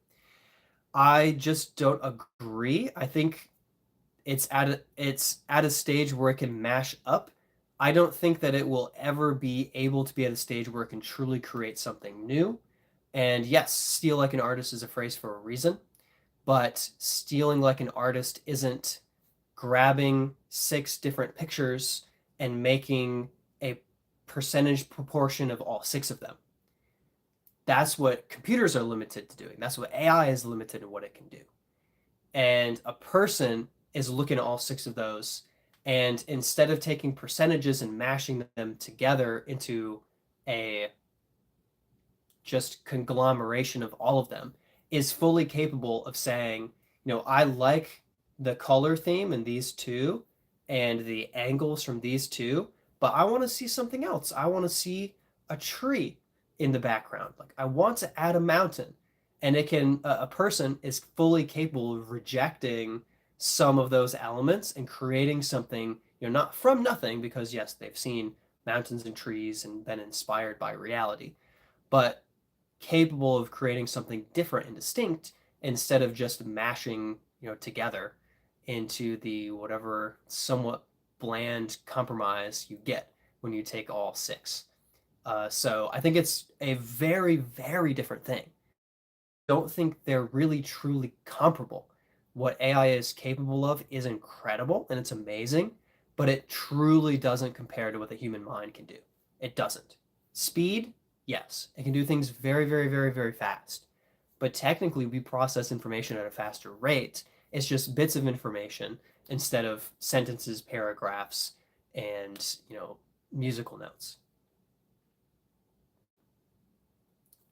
I just don't agree. I think it's at a stage where it can mash up. I don't think that it will ever be able to be at a stage where it can truly create something new. And yes, steal like an artist is a phrase for a reason, but stealing like an artist isn't grabbing 6 different pictures and making a percentage proportion of all 6 of them. That's what computers are limited to doing. That's what AI is limited to what it can do. And a person is looking at all 6 of those, and instead of taking percentages and mashing them together into a just conglomeration of all of them, is fully capable of saying, I like the color theme in these 2 and the angles from these 2, but I want to see something else. I want to see a tree in the background. I want to add a mountain. And it can, a person is fully capable of rejecting some of those elements and creating something, not from nothing, because yes, they've seen mountains and trees and been inspired by reality, but capable of creating something different and distinct instead of just mashing, together into the whatever somewhat bland compromise you get when you take all 6. So I think it's a very, very different thing. Don't think they're really truly comparable. What AI is capable of is incredible and it's amazing, but it truly doesn't compare to what the human mind can do. It doesn't. Speed, yes, it can do things very, very, very, very fast. But technically, we process information at a faster rate. It's just bits of information instead of sentences, paragraphs, and musical notes.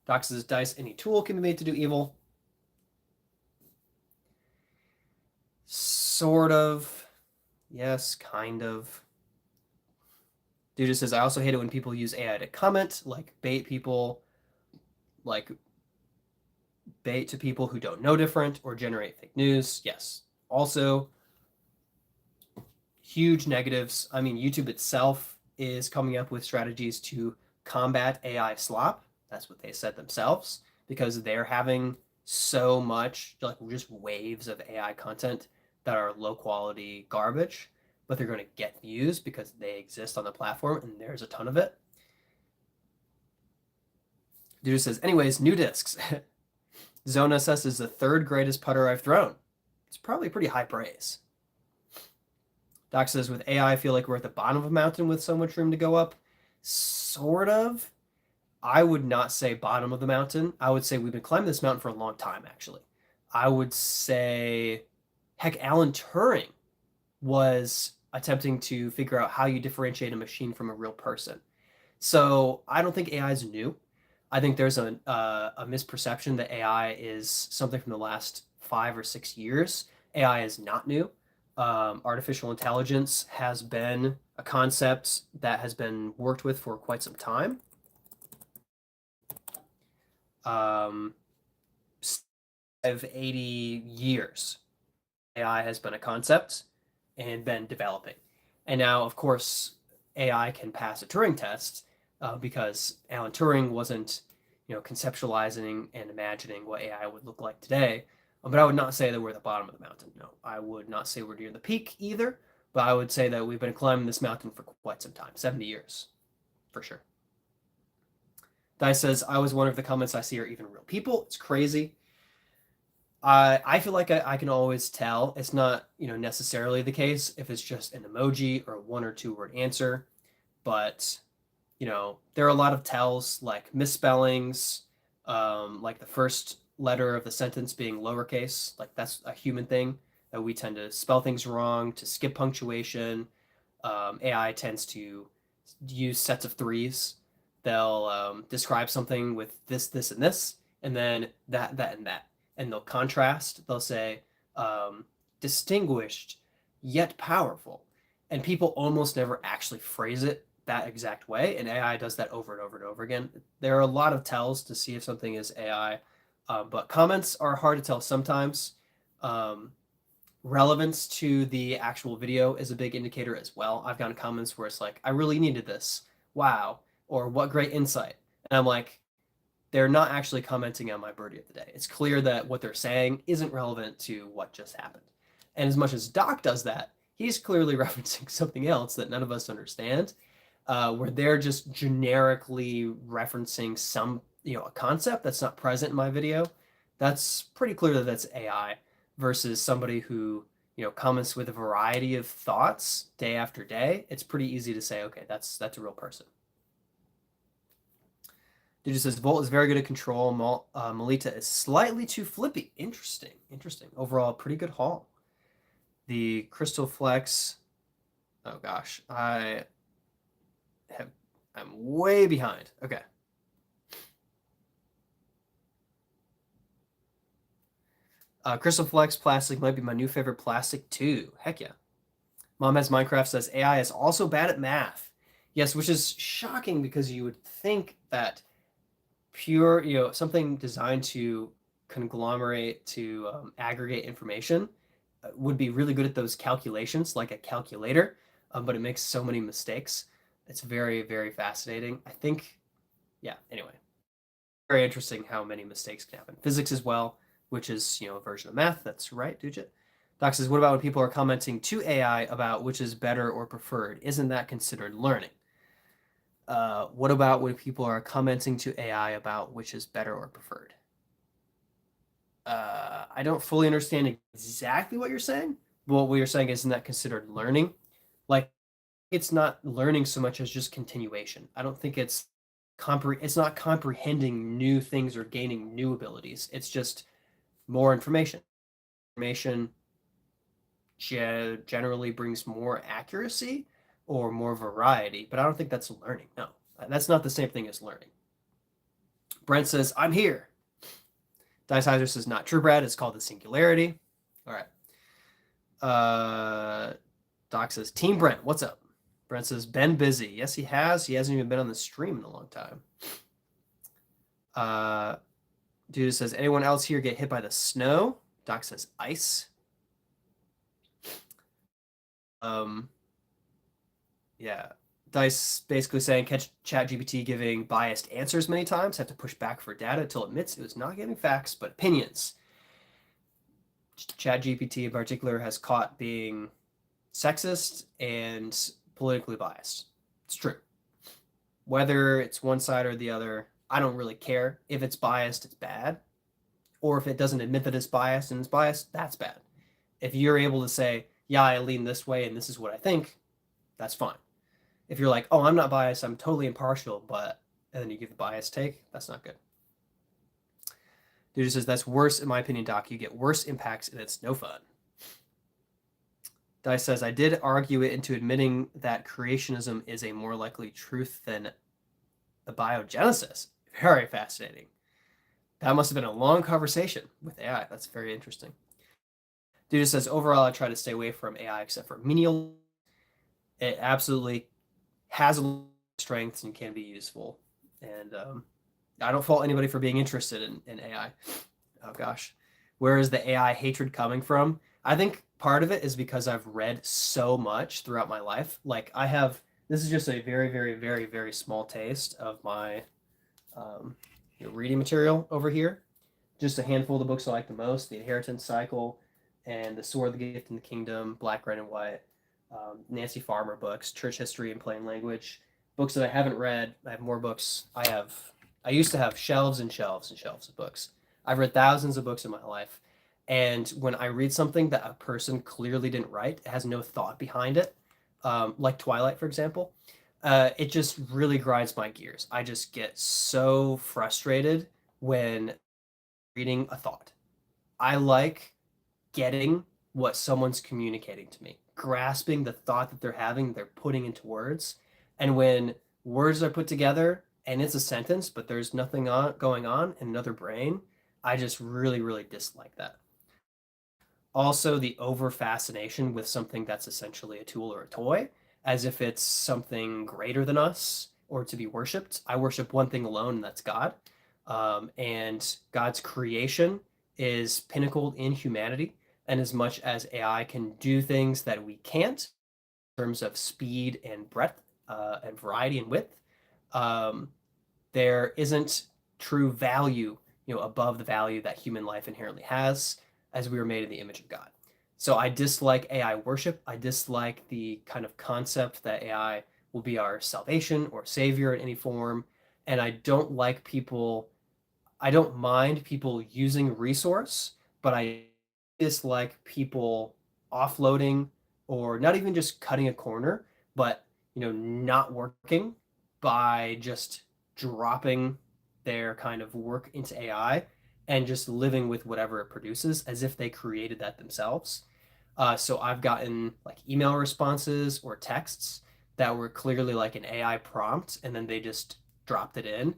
Doc says, Dice, any tool can be made to do evil. Sort of. Yes, kind of. Dude just says, I also hate it when people use AI to comment, like bait people, like bait to people who don't know different or generate fake news. Yes. Also, huge negatives. I mean, YouTube itself is coming up with strategies to combat AI slop. That's what they said themselves, because they're having so much, like just waves of AI content that are low quality garbage, but they're going to get views because they exist on the platform and there's a ton of it. Dude says, anyways, new discs. Zona says is the third greatest putter I've thrown. It's probably pretty high praise. Doc says, with AI, I feel like we're at the bottom of a mountain with so much room to go up. Sort of. I would not say bottom of the mountain. I would say we've been climbing this mountain for a long time, actually. I would say, heck, Alan Turing was attempting to figure out how you differentiate a machine from a real person. So I don't think AI is new. I think there's a misperception that AI is something from the last 5 or 6 years. AI is not new. Artificial intelligence has been a concept that has been worked with for quite some time. 80 years, AI has been a concept and been developing. And now, of course, AI can pass a Turing test because Alan Turing wasn't, conceptualizing and imagining what AI would look like today. But I would not say that we're at the bottom of the mountain. No, I would not say we're near the peak either. But I would say that we've been climbing this mountain for quite some time, 70 years, for sure. Dice says, I always wonder if the comments I see are even real people. It's crazy. I feel like I can always tell. It's not, necessarily the case if it's just an emoji or a 1 or 2 word answer. But, there are a lot of tells like misspellings, like the first letter of the sentence being lowercase. Like that's a human thing that we tend to spell things wrong, to skip punctuation. AI tends to use sets of threes. They'll describe something with this, this, and this, and then that, that, and that. And they'll contrast. They'll say, distinguished yet powerful. And people almost never actually phrase it that exact way. And AI does that over and over and over again. There are a lot of tells to see if something is AI, but comments are hard to tell sometimes. Relevance to the actual video is a big indicator as well. I've gotten comments where it's like, I really needed this. Wow. Or what great insight. And I'm like, they're not actually commenting on my birdie of the day. It's clear that what they're saying isn't relevant to what just happened. And as much as Doc does that, he's clearly referencing something else that none of us understand, where they're just generically referencing some, a concept that's not present in my video. That's pretty clear that that's AI versus somebody who, comments with a variety of thoughts day after day. It's pretty easy to say, okay, that's a real person. Dude just says Volt is very good at control. Melita is slightly too flippy. Interesting. Overall, pretty good haul. The Crystal Flex. Oh gosh, I'm way behind. Okay. Crystal Flex plastic might be my new favorite plastic too. Heck yeah. Mom has Minecraft says AI is also bad at math. Yes, which is shocking because you would think that pure, something designed to conglomerate, to aggregate information would be really good at those calculations, like a calculator, but it makes so many mistakes. It's very, very fascinating. I think, yeah, anyway, very interesting how many mistakes can happen. Physics as well, which is, a version of math. That's right, Dujit. Doc says, what about when people are commenting to AI about which is better or preferred? Isn't that considered learning? What about when people are commenting to AI about which is better or preferred? I don't fully understand exactly what you're saying, but what you're saying isn't that considered learning? Like, it's not learning so much as just continuation. I don't think it's it's not comprehending new things or gaining new abilities. It's just more information. Information generally brings more accuracy or more variety, but I don't think that's learning. No, that's not the same thing as learning. Brent says, I'm here. Diceizer says, not true, Brad. It's called the singularity. All right. Doc says, Team Brent, what's up? Brent says, been busy. Yes, he has. He hasn't even been on the stream in a long time. Dude says, anyone else here get hit by the snow? Doc says, ice. Yeah. Dice basically saying, catch ChatGPT giving biased answers many times, have to push back for data until it admits it was not giving facts, but opinions. ChatGPT in particular has caught being sexist and politically biased. It's true. Whether it's one side or the other, I don't really care. If it's biased, it's bad. Or if it doesn't admit that it's biased and it's biased, that's bad. If you're able to say, yeah, I lean this way and this is what I think, that's fine. If you're like, oh, I'm not biased, I'm totally impartial, but, and then you give a biased take, that's not good. Dude says, that's worse in my opinion, Doc. You get worse impacts and it's no fun. Dice says, I did argue it into admitting that creationism is a more likely truth than the biogenesis. Very fascinating. That must have been a long conversation with AI. That's very interesting. Dude says, overall, I try to stay away from AI except for menial. It absolutely has strengths and can be useful. And I don't fault anybody for being interested in AI. Oh, gosh. Where is the AI hatred coming from? I think part of it is because I've read so much throughout my life. Like this is just a very, very, very, very small taste of my reading material over here. Just a handful of the books I like the most: The Inheritance Cycle and The Sword, the Gift, and the Kingdom, Black, Red, and White, Nancy Farmer books, Church History in Plain Language, books that I haven't read. I have more books. I used to have shelves and shelves and shelves of books. I've read thousands of books in my life. And when I read something that a person clearly didn't write, it has no thought behind it, like Twilight, for example, it just really grinds my gears. I just get so frustrated when reading a thought. I like getting what someone's communicating to me, grasping the thought that they're having, they're putting into words. And when words are put together and it's a sentence, but there's nothing going on in another brain, I just really, really dislike that. Also, the over fascination with something that's essentially a tool or a toy, as if it's something greater than us or to be worshipped. I worship one thing alone, and that's God. And God's creation is pinnacled in humanity. And as much as AI can do things that we can't in terms of speed and breadth and variety and width, there isn't true value, above the value that human life inherently has, as we were made in the image of God. So I dislike AI worship. I dislike the kind of concept that AI will be our salvation or savior in any form. And I don't mind people using resource, but I dislike people offloading or not even just cutting a corner, but not working by just dropping their kind of work into AI and just living with whatever it produces as if they created that themselves. So I've gotten like email responses or texts that were clearly like an AI prompt, and then they just dropped it in.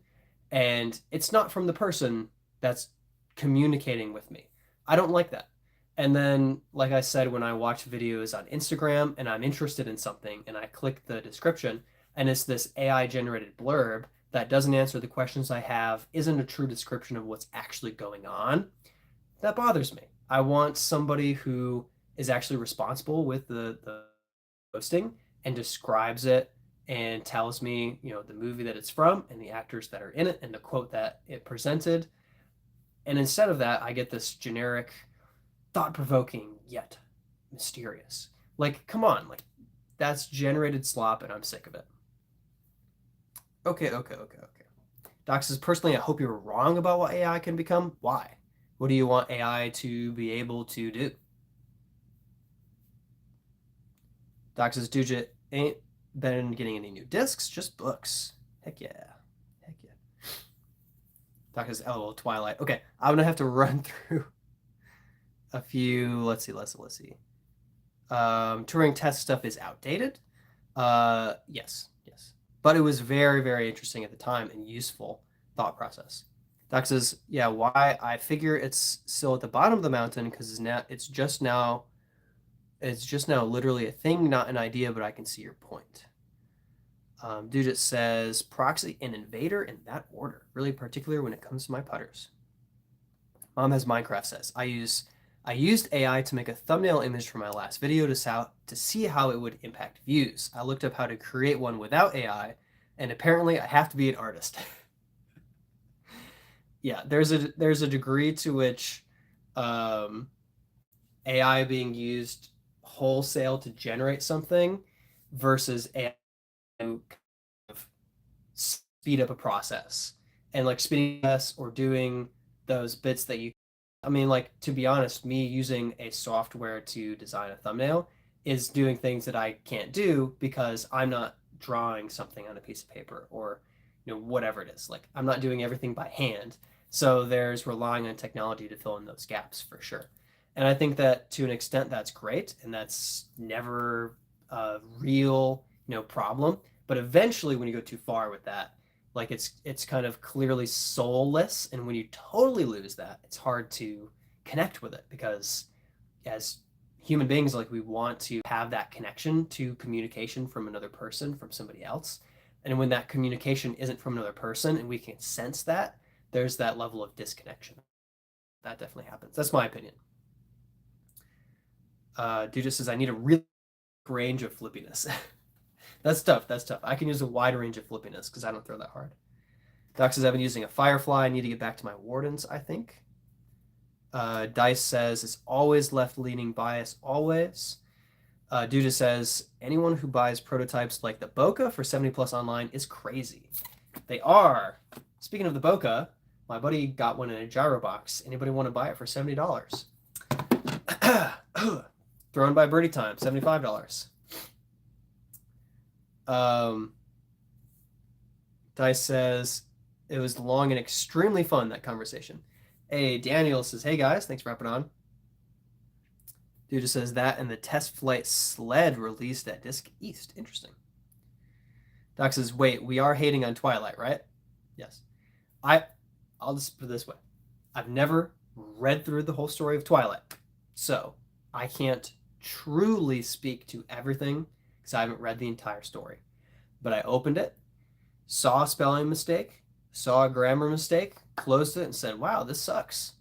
And it's not from the person that's communicating with me. I don't like that. And then, like I said, when I watch videos on Instagram and I'm interested in something and I click the description and it's this AI generated blurb that doesn't answer the questions I have, isn't a true description of what's actually going on, that bothers me. I want somebody who is actually responsible with the posting and describes it and tells me, the movie that it's from and the actors that are in it and the quote that it presented. And instead of that, I get this generic, thought-provoking yet mysterious. Like, come on, like that's generated slop and I'm sick of it. Okay. Doc says, personally, I hope you're wrong about what AI can become. Why? What do you want AI to be able to do? Doc says, Dude ain't been getting any new discs, just books. Heck yeah. Doc says, LOL, Twilight. Okay, I'm gonna have to run through a few. Let's see. Turing test stuff is outdated. Yes. But it was very, very interesting at the time and useful thought process. Doc says, yeah, why? I figure it's still at the bottom of the mountain because now it's just now literally a thing, not an idea, but I can see your point. Dude, it says proxy and invader in that order, really particular when it comes to my putters. Mom has Minecraft says, I used AI to make a thumbnail image for my last video to see how it would impact views. I looked up how to create one without AI, and apparently I have to be an artist. Yeah, there's a degree to which um, AI being used wholesale to generate something versus AI to kind of speed up a process and like speeding us or doing those bits that you. I mean, like, to be honest, me using a software to design a thumbnail is doing things that I can't do because I'm not drawing something on a piece of paper or whatever it is. Like, I'm not doing everything by hand, so there's relying on technology to fill in those gaps for sure. And I think that to an extent that's great and that's never a real problem. But eventually when you go too far with that, like it's kind of clearly soulless, and when you totally lose that, it's hard to connect with it because as human beings, like, we want to have that connection to communication from another person, from somebody else. And when that communication isn't from another person and we can sense that, there's that level of disconnection. That definitely happens. That's my opinion. Dude just says I need a real range of flippiness. That's tough. That's tough. I can use a wide range of flippiness because I don't throw that hard. Doc says I've been using a Firefly. I need to get back to my Wardens, I think. Dice says it's always left-leaning bias, always. Duda says anyone who buys prototypes like the Boca for 70 plus online is crazy. They are. Speaking of the Boca, my buddy got one in a gyro box. Anybody want to buy it for $70? Thrown by Birdietime, $75. Dice says it was long and extremely fun, that conversation. Hey, Daniel says, hey guys, thanks for hopping on. Dude just says that and the test flight sled released at Disc East. Interesting. Doc says, wait, we are hating on Twilight, right? Yes. I'll just put it this way. I've never read through the whole story of Twilight, so I can't truly speak to everything because I haven't read the entire story. But I opened it, saw a spelling mistake, saw a grammar mistake, closed it, and said, wow, this sucks.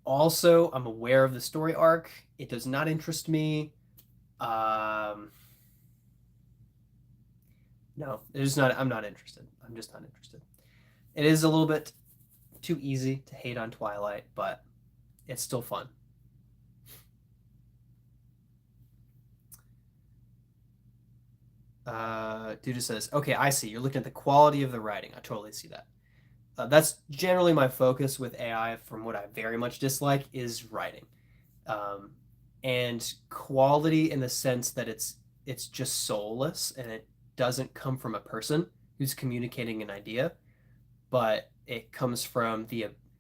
Also, I'm aware of the story arc. It does not interest me. No, it's not. I'm not interested. I'm just not interested. It is a little bit too easy to hate on Twilight, but it's still fun. Dude just says, okay, I see. You're looking at the quality of the writing. I totally see that. That's generally my focus with AI from what I very much dislike is writing. Um, and quality in the sense that it's just soulless and it doesn't come from a person who's communicating an idea, but it comes from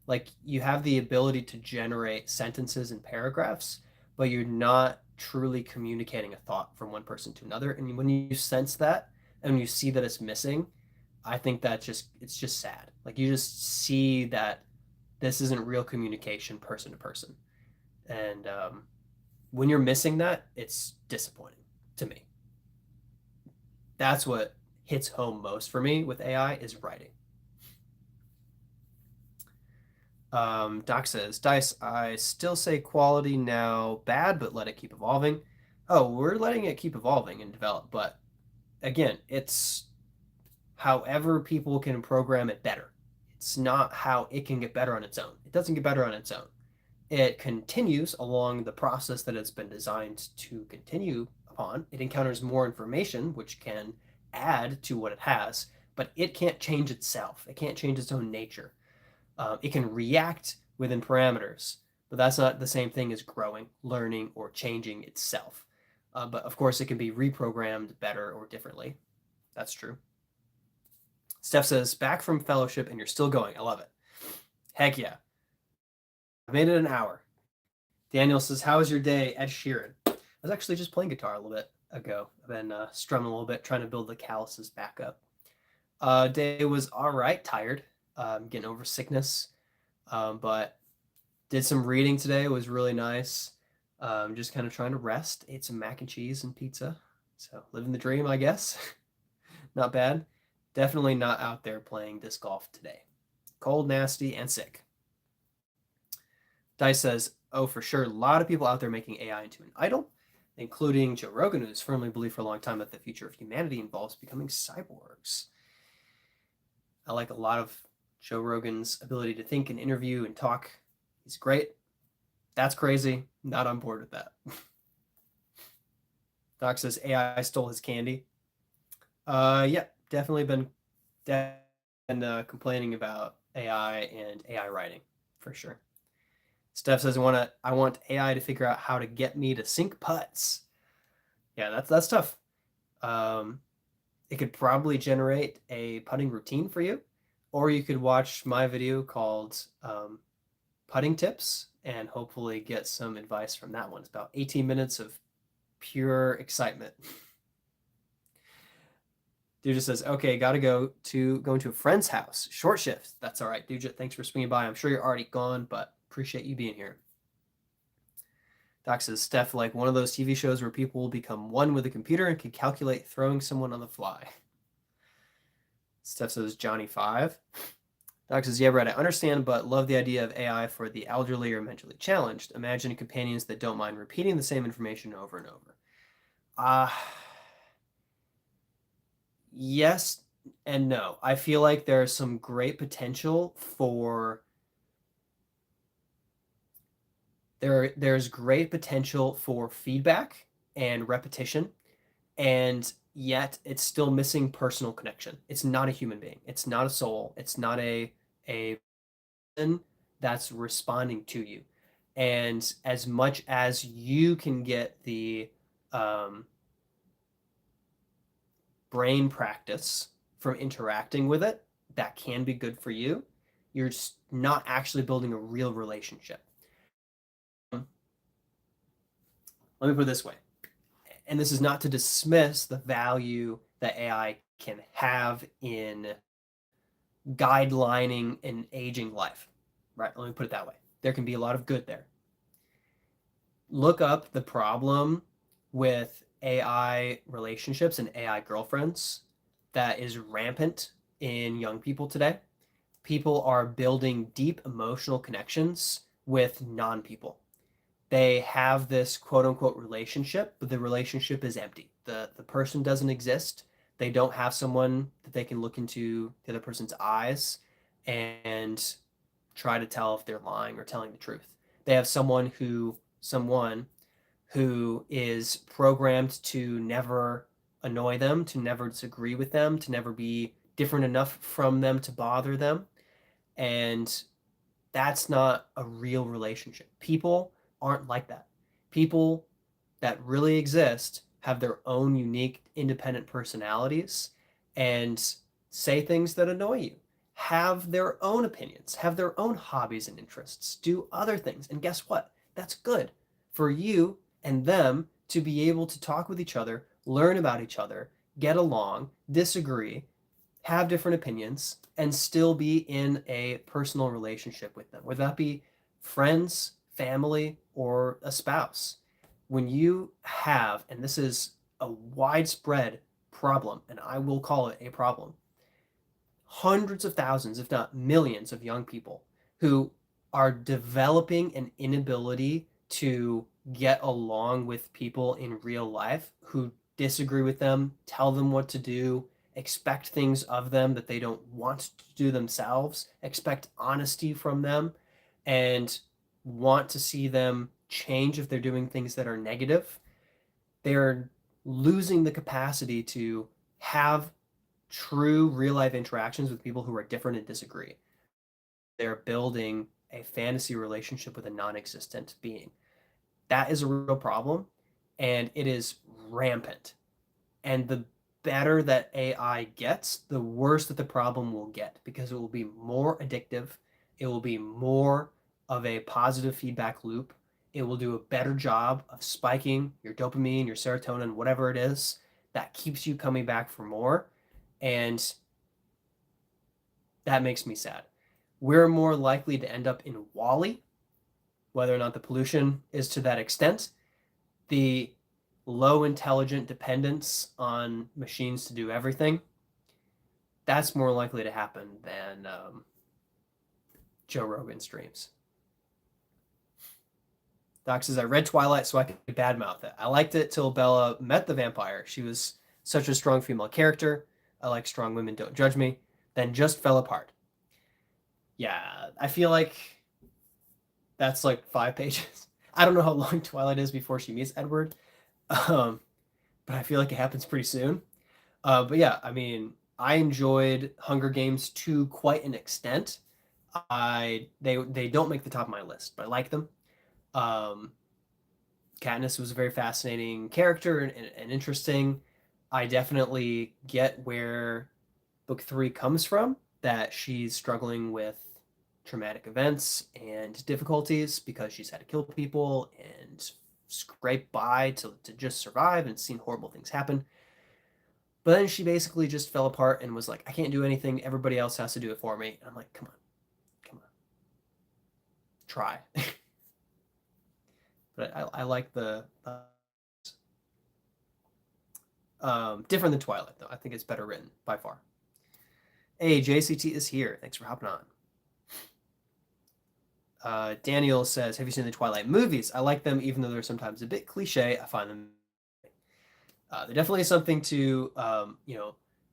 like, you have the ability to generate sentences and paragraphs, but you're not truly communicating a thought from one person to another. And when you sense that and you see that it's missing, I think that it's just sad. Like, you just see that this isn't real communication person to person. And when you're missing that, it's disappointing to me. That's what hits home most for me with AI is writing. Doc says, Dice, I still say quality now bad, but let it keep evolving. Oh, we're letting it keep evolving and develop, but again, it's however people can program it better. It's not how it can get better on its own. It doesn't get better on its own. It continues along the process that it's been designed to continue upon. It encounters more information, which can add to what it has, but it can't change itself. It can't change its own nature. It can react within parameters, but that's not the same thing as growing, learning, or changing itself. But of course, it can be reprogrammed better or differently. That's true. Steph says, back from fellowship and you're still going. I love it. Heck yeah. I made it an hour. Daniel says, how was your day, Ed Sheeran? I was actually just playing guitar a little bit ago. I've been strumming a little bit, trying to build the calluses back up. Day was all right, tired, getting over sickness, but did some reading today. It was really nice. Just kind of trying to rest. Ate some mac and cheese and pizza. So living the dream, I guess. Not bad. Definitely not out there playing disc golf today. Cold, nasty, and sick. Dice says, oh, for sure, a lot of people out there making AI into an idol, including Joe Rogan, who's firmly believed for a long time that the future of humanity involves becoming cyborgs. I like a lot of Joe Rogan's ability to think and interview and talk. He's great. That's crazy. Not on board with that. Doc says AI stole his candy. Yeah, definitely been complaining about AI and AI writing for sure. Steph says I want AI to figure out how to get me to sink putts. Yeah, that's tough. Um, it could probably generate a putting routine for you, or you could watch my video called putting tips and hopefully get some advice from that one. It's about 18 minutes of pure excitement. Dude just says, okay, gotta going to a friend's house. Short shift. That's all right, Dude. Thanks for swinging by. I'm sure you're already gone, but appreciate you being here. Doc says, Steph, like one of those TV shows where people will become one with a computer and can calculate throwing someone on the fly. Steph says, Johnny 5. Doc says, yeah, Brett, I understand, but love the idea of AI for the elderly or mentally challenged. Imagine companions that don't mind repeating the same information over and over. Yes and no. I feel like there's some great potential for there's great potential for feedback and repetition, and yet it's still missing personal connection. It's not a human being. It's not a soul. It's not a person that's responding to you. And as much as you can get the um, brain practice from interacting with it, that can be good for you. You're just not actually building a real relationship. Let me put it this way, and this is not to dismiss the value that AI can have in guidelining an aging life, right? Let me put it that way. There can be a lot of good there. Look up the problem with AI relationships and AI girlfriends that is rampant in young people today. People are building deep emotional connections with non-people. They have this quote unquote relationship, but the relationship is empty. The person doesn't exist. They don't have someone that they can look into the other person's eyes and try to tell if they're lying or telling the truth. They have someone who is programmed to never annoy them, to never disagree with them, to never be different enough from them to bother them. And that's not a real relationship. People aren't like that. People that really exist have their own unique, independent personalities and say things that annoy you, have their own opinions, have their own hobbies and interests, do other things. And guess what? That's good for you and them to be able to talk with each other, learn about each other, get along, disagree, have different opinions, and still be in a personal relationship with them, whether that be friends, family, or a spouse. When you have, and this is a widespread problem, and I will call it a problem, hundreds of thousands, if not millions, of young people who are developing an inability to get along with people in real life who disagree with them, tell them what to do, expect things of them that they don't want to do themselves, expect honesty from them, and want to see them change if they're doing things that are negative. They're losing the capacity to have true real life interactions with people who are different and disagree. They're building a fantasy relationship with a non existent being. That is a real problem, and it is rampant. And the better that AI gets, the worse that the problem will get because it will be more addictive. It will be more of a positive feedback loop. It will do a better job of spiking your dopamine, your serotonin, whatever it is that keeps you coming back for more. And That makes me sad. We're more likely to end up in Wall-E, whether or not the pollution is to that extent. The low intelligent dependence on machines to do everything, that's more likely to happen than Joe Rogan's dreams. Doc says, I read Twilight so I could badmouth it. I liked it till Bella met the vampire. She was such a strong female character. I like strong women, don't judge me. Then just fell apart. Yeah, I feel like that's like 5 pages. I don't know how long Twilight is before she meets Edward, but I feel like it happens pretty soon. But yeah, I mean, I enjoyed Hunger Games to quite an extent. They don't make the top of my list, but I like them. Um, Katniss was a very fascinating character and interesting. I definitely get where book 3 comes from, that she's struggling with traumatic events and difficulties because she's had to kill people and scrape by to just survive and seen horrible things happen. But then she basically just fell apart and was like, I can't do anything. Everybody else has to do it for me. And I'm like, come on, come on, try. But I like the different than Twilight though. I think it's better written by far. Hey, JCT is here. Thanks for hopping on. Daniel says, have you seen the Twilight movies? I like them, even though they're sometimes a bit cliche. I find them they're definitely something to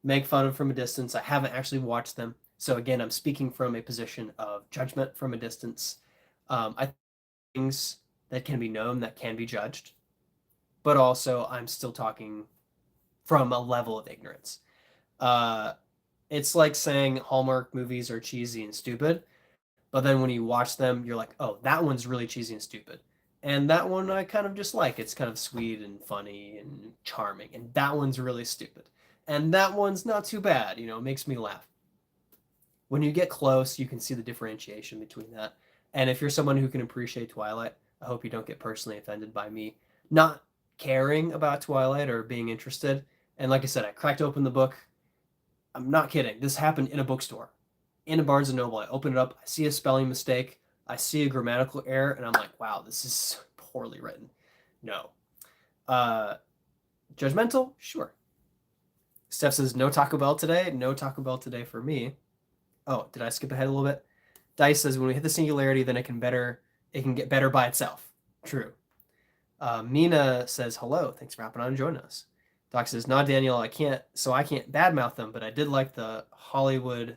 make fun of from a distance. I haven't actually watched them, so again, I'm speaking from a position of judgment from a distance. I think things that can be known, that can be judged, but also I'm still talking from a level of ignorance. It's like saying Hallmark movies are cheesy and stupid, but then when you watch them, you're like, oh, that one's really cheesy and stupid. And that one I kind of just like. It's kind of sweet and funny and charming. And that one's really stupid. And that one's not too bad, it makes me laugh. When you get close, you can see the differentiation between that. And if you're someone who can appreciate Twilight, I hope you don't get personally offended by me not caring about Twilight or being interested. And like I said, I cracked open the book. I'm not kidding. This happened in a bookstore, in a Barnes & Noble. I open it up. I see a spelling mistake. I see a grammatical error, and I'm like, wow, this is poorly written. No. Judgmental? Sure. Steph says, no Taco Bell today. No Taco Bell today for me. Oh, did I skip ahead a little bit? Dice says, when we hit the singularity, then it can get better by itself. True. Mina says, hello. Thanks for hopping on and joining us. Doc says, nah, Daniel, I can't badmouth them, but I did like the Hollywood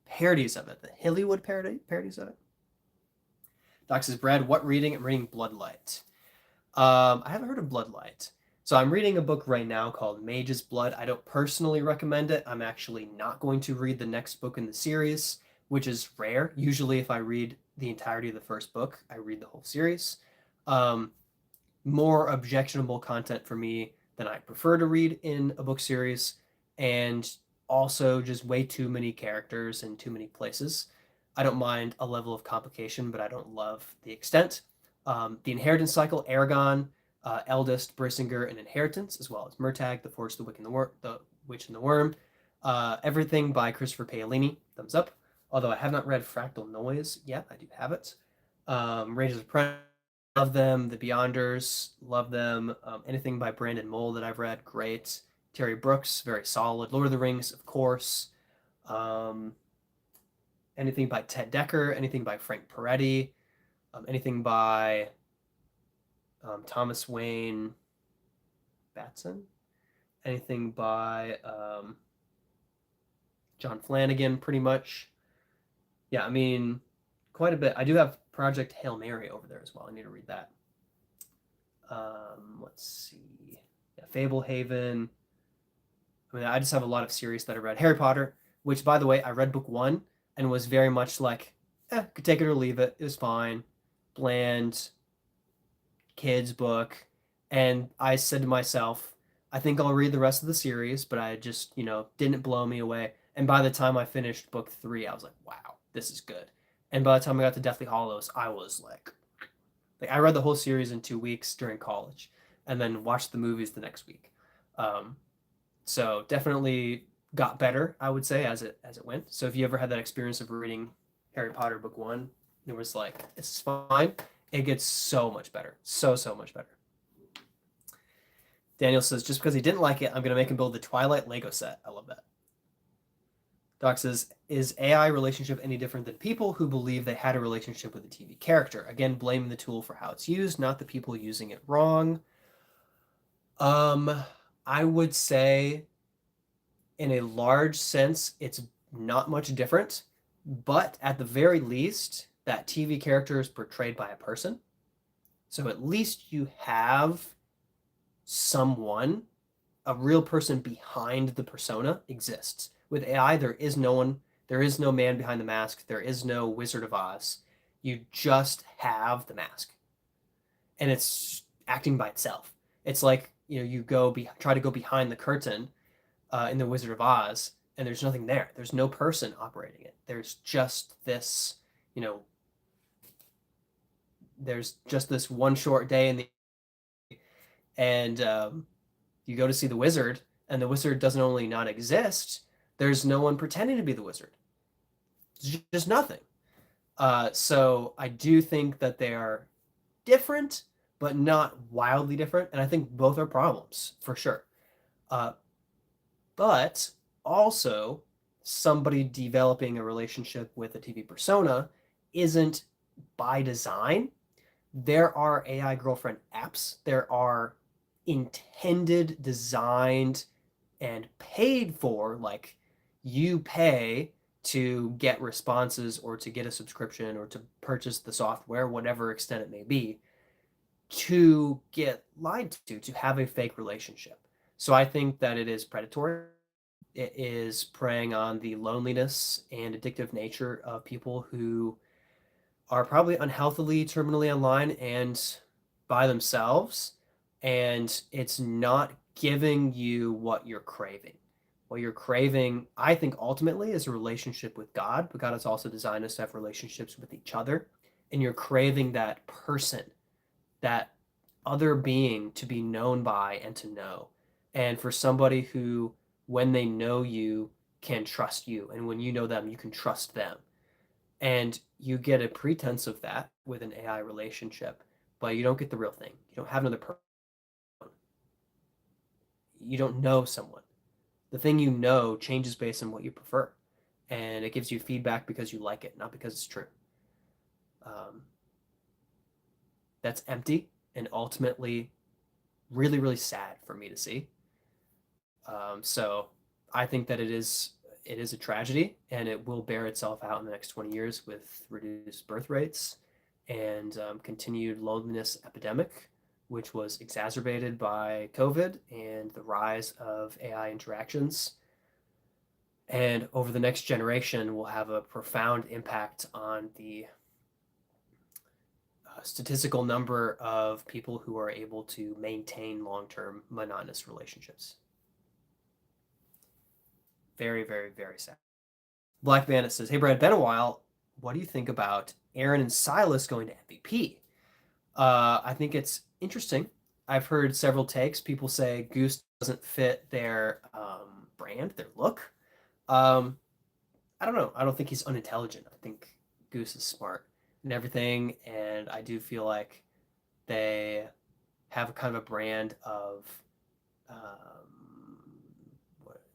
parodies of it. The Hillywood parodies of it. Doc says, Brad, what reading? I'm reading Bloodlight. I haven't heard of Bloodlight. So I'm reading a book right now called Mage's Blood. I don't personally recommend it. I'm actually not going to read the next book in the series, which is rare. Usually if I read the entirety of the first book, I read the whole series. More objectionable content for me than I prefer to read in a book series, and also just way too many characters and too many places. I don't mind a level of complication, but I don't love the extent. The Inheritance Cycle, Aragon, Eldest, Brissinger, and Inheritance, as well as Murtagh, The Force, the Witch, and the Worm. Everything by Christopher Paolini, thumbs up. Although I have not read Fractal Noise yet, I do have it. Rangers of Apprentice, love them. The Beyonders, love them. Anything by Brandon Mole that I've read, great. Terry Brooks, very solid. Lord of the Rings, of course. Anything by Ted Decker, anything by Frank Peretti, anything by Thomas Wayne Batson, anything by John Flanagan, pretty much. Yeah, I mean, quite a bit. I do have Project Hail Mary over there as well. I need to read that. Let's see. Yeah, Fablehaven. I mean, I just have a lot of series that I read. Harry Potter, which, by the way, I read book 1 and was very much like, could take it or leave it. It was fine. Bland, kids book. And I said to myself, I think I'll read the rest of the series, but I just, didn't blow me away. And by the time I finished book 3, I was like, wow, this is good. And by the time I got to Deathly Hallows, I was like I read the whole series in 2 weeks during college and then watched the movies the next week. So definitely got better, I would say, as it went. So if you ever had that experience of reading Harry Potter book one, it was like it's fine. It gets so much better, so much better. Daniel says just because he didn't like it, I'm gonna make him build the Twilight Lego set. I love that. Doc says, is AI relationship any different than people who believe they had a relationship with a TV character? Again, blaming the tool for how it's used, not the people using it wrong. Um, I would say in a large sense, it's not much different, but at the very least, that TV character is portrayed by a person. So at least you have someone, a real person behind the persona exists. With AI, there is no one, there is no man behind the mask, there is no Wizard of Oz. You just have the mask, and it's acting by itself. It's like you try to go behind the curtain in the Wizard of Oz, and there's nothing there. There's no person operating it. There's just this, you know, there's just this one short day in the and you go to see the wizard, and the wizard doesn't only not exist. There's no one pretending to be the wizard. It's just nothing. So I do think that they are different, but not wildly different, and I think both are problems for sure. Uh, but also, somebody developing a relationship with a TV persona isn't by design. There are AI girlfriend apps. There are intended, designed, and paid for, like you pay to get responses or to get a subscription or to purchase the software, whatever extent it may be, to get lied to have a fake relationship. So I think that it is predatory. It is preying on the loneliness and addictive nature of people who are probably unhealthily terminally online and by themselves, and it's not giving you what you're craving. What you're craving, I think, ultimately is a relationship with God, but God has also designed us to have relationships with each other, and you're craving that person, that other being to be known by and to know. And for somebody who, when they know you, can trust you, and when you know them, you can trust them. And you get a pretense of that with an AI relationship, but you don't get the real thing. You don't have another person. You don't know someone. The thing you know changes based on what you prefer, and it gives you feedback because you like it, not because it's true. Um, that's empty and ultimately really, really sad for me to see. So I think that it is a tragedy, and it will bear itself out in the next 20 years with reduced birth rates and continued loneliness epidemic, which was exacerbated by COVID and the rise of AI interactions. And over the next generation, will have a profound impact on the statistical number of people who are able to maintain long-term monotonous relationships. Very, very, very sad. Black Bandit says, "Hey Brad, been a while. What do you think about Aaron and Silas going to MVP?" I think it's interesting. I've heard several takes. People say Goose doesn't fit their brand, their look. Um, I don't know. I don't think he's unintelligent. I think Goose is smart and everything, and I do feel like they have a kind of a brand of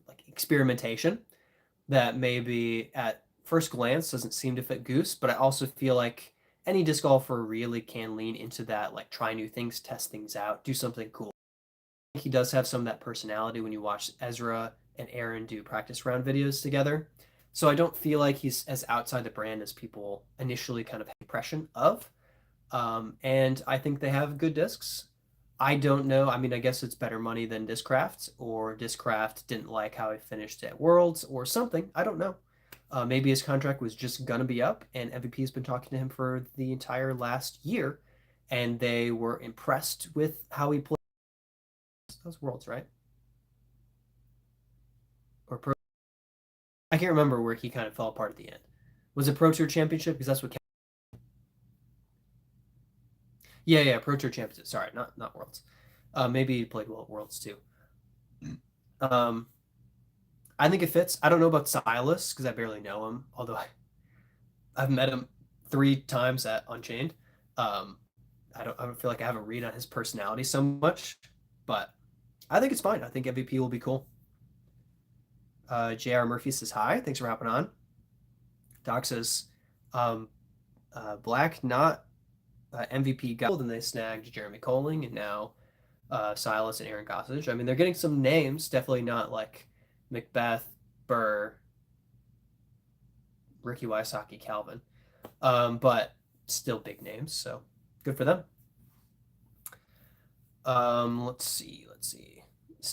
like experimentation that maybe at first glance doesn't seem to fit Goose, but I also feel like any disc golfer really can lean into that, like try new things, test things out, do something cool. He does have some of that personality when you watch Ezra and Aaron do practice round videos together. So I don't feel like he's as outside the brand as people initially kind of had impression of. And I think they have good discs. I don't know. I mean, I guess it's better money than Discraft, or Discraft didn't like how he finished at Worlds or something. I don't know. Maybe his contract was just gonna be up, and MVP has been talking to him for the entire last year, and they were impressed with how he played. Those Worlds, right? Or Pro? I can't remember where he kind of fell apart at the end. Was it Pro Tour Championship? Because that's what. Yeah, yeah, Pro Tour Championship. Sorry, not Worlds. Maybe he played well at Worlds too. Um, I think it fits. I don't know about Silas because I barely know him, although I've met him 3 times at Unchained. Um, I don't feel like I have a read on his personality so much, but I think it's fine. I think MVP will be cool. J.R. Murphy says hi. Thanks for hopping on. Doc says, um, Black not MVP got, then they snagged Jeremy Colling and now Silas and Aaron Gossage. I mean, they're getting some names, definitely not like Macbeth, Burr, Ricky Wysocki, Calvin, but still big names. So good for them. Let's see.